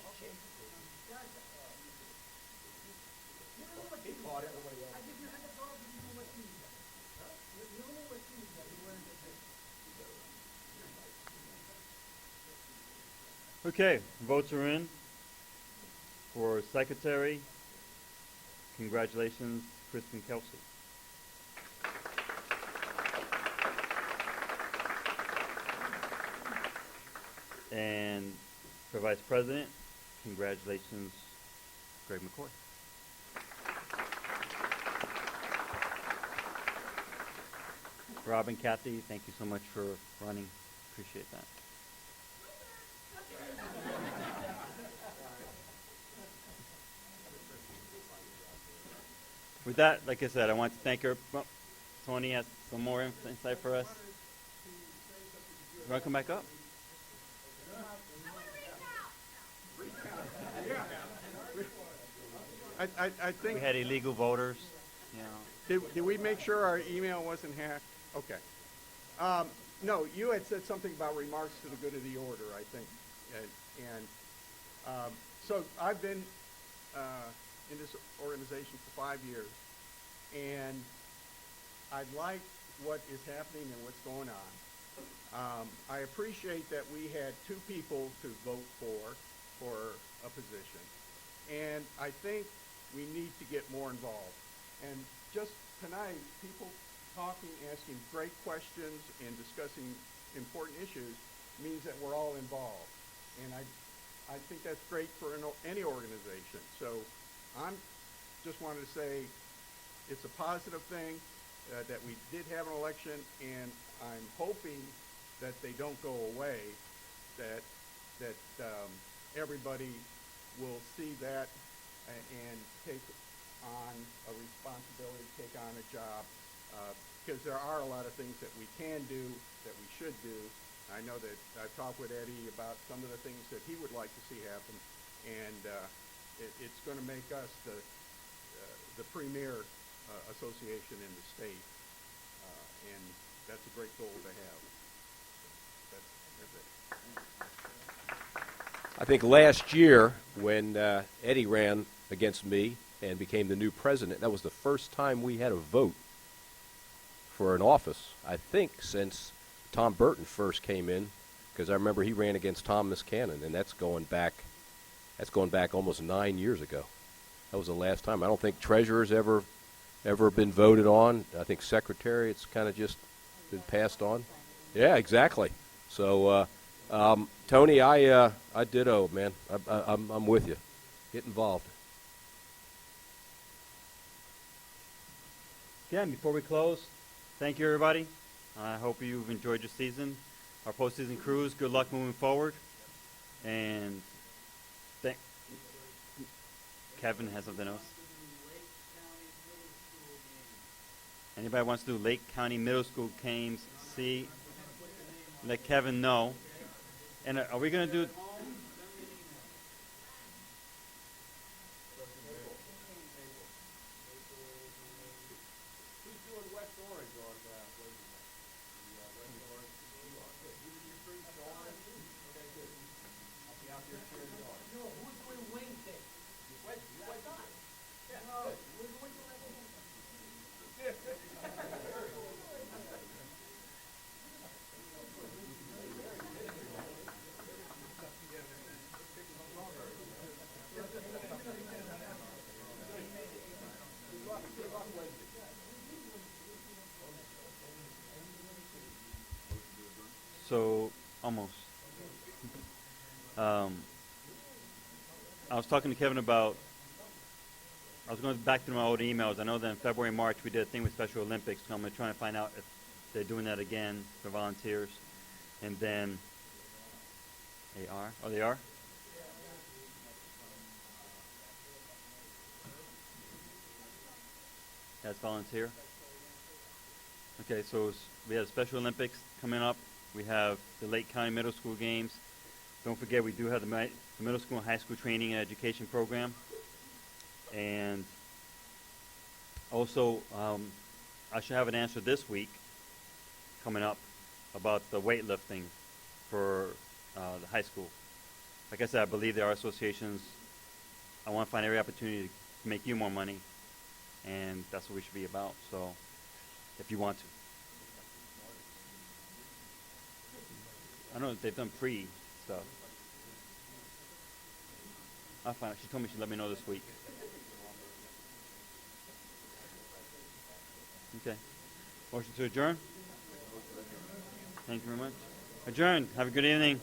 he caught it. Okay, votes are in. For secretary, congratulations, Kristen Kelsey. And for vice president, congratulations, Greg McCoy. Rob and Kathy, thank you so much for running. Appreciate that. With that, like I said, I want to thank her. Well, Tony has some more insight for us. You want to come back up? I think. We had illegal voters, you know. Did we make sure our email wasn't hacked? Okay. No, you had said something about remarks to the good of the order, I think. So I've been in this organization for 5 years, and I like what is happening and what's going on. I appreciate that we had 2 people to vote for a position, and I think we need to get more involved. And just tonight, people talking, asking great questions, and discussing important issues means that we're all involved. And I think that's great for any organization. So I'm just wanted to say it's a positive thing that we did have an election, and I'm hoping that they don't go away, that everybody will see that and take on a responsibility, take on a job, because there are a lot of things that we can do, that we should do. I know that I've talked with Eddie about some of the things that he would like to see happen, and it's going to make us the premier association in the state, and that's a great goal to have. That's it. I think last year when Eddie ran against me and became the new president, that was the first time we had a vote for an office, I think, since Tom Burton first came in, because I remember he ran against Thomas Cannon, and that's going back almost 9 years ago. That was the last time. I don't think treasurer's ever been voted on. I think secretary, it's kind of just been passed on. Yeah, exactly. So, Tony, I ditto, man. I'm with you. Get involved. Again, before we close, thank you, everybody. I hope you've enjoyed your season. Our postseason crews, good luck moving forward. And Kevin has something else. Anybody wants to do Lake County Middle School games, see, let Kevin know. And are we going to do... So, almost. I was talking to Kevin about, I was going back through my old emails. I know that in February, March, we did a thing with Special Olympics, so I'm going to try and find out if they're doing that again for volunteers. And then, they are? Oh, they are? That's volunteer. Okay, so we have Special Olympics coming up. We have the Lake County Middle School games. Don't forget, we do have the middle school and high school training and education program. And also, I should have an answer this week coming up about the weightlifting for the high school. Like I said, I believe there are associations. I want to find every opportunity to make you more money, and that's what we should be about. So, if you want to. I know that they've done pre-stuff. I'll find out. She told me she'd let me know this week. Okay. Motion to adjourn? Thank you very much. Adjourn. Have a good evening.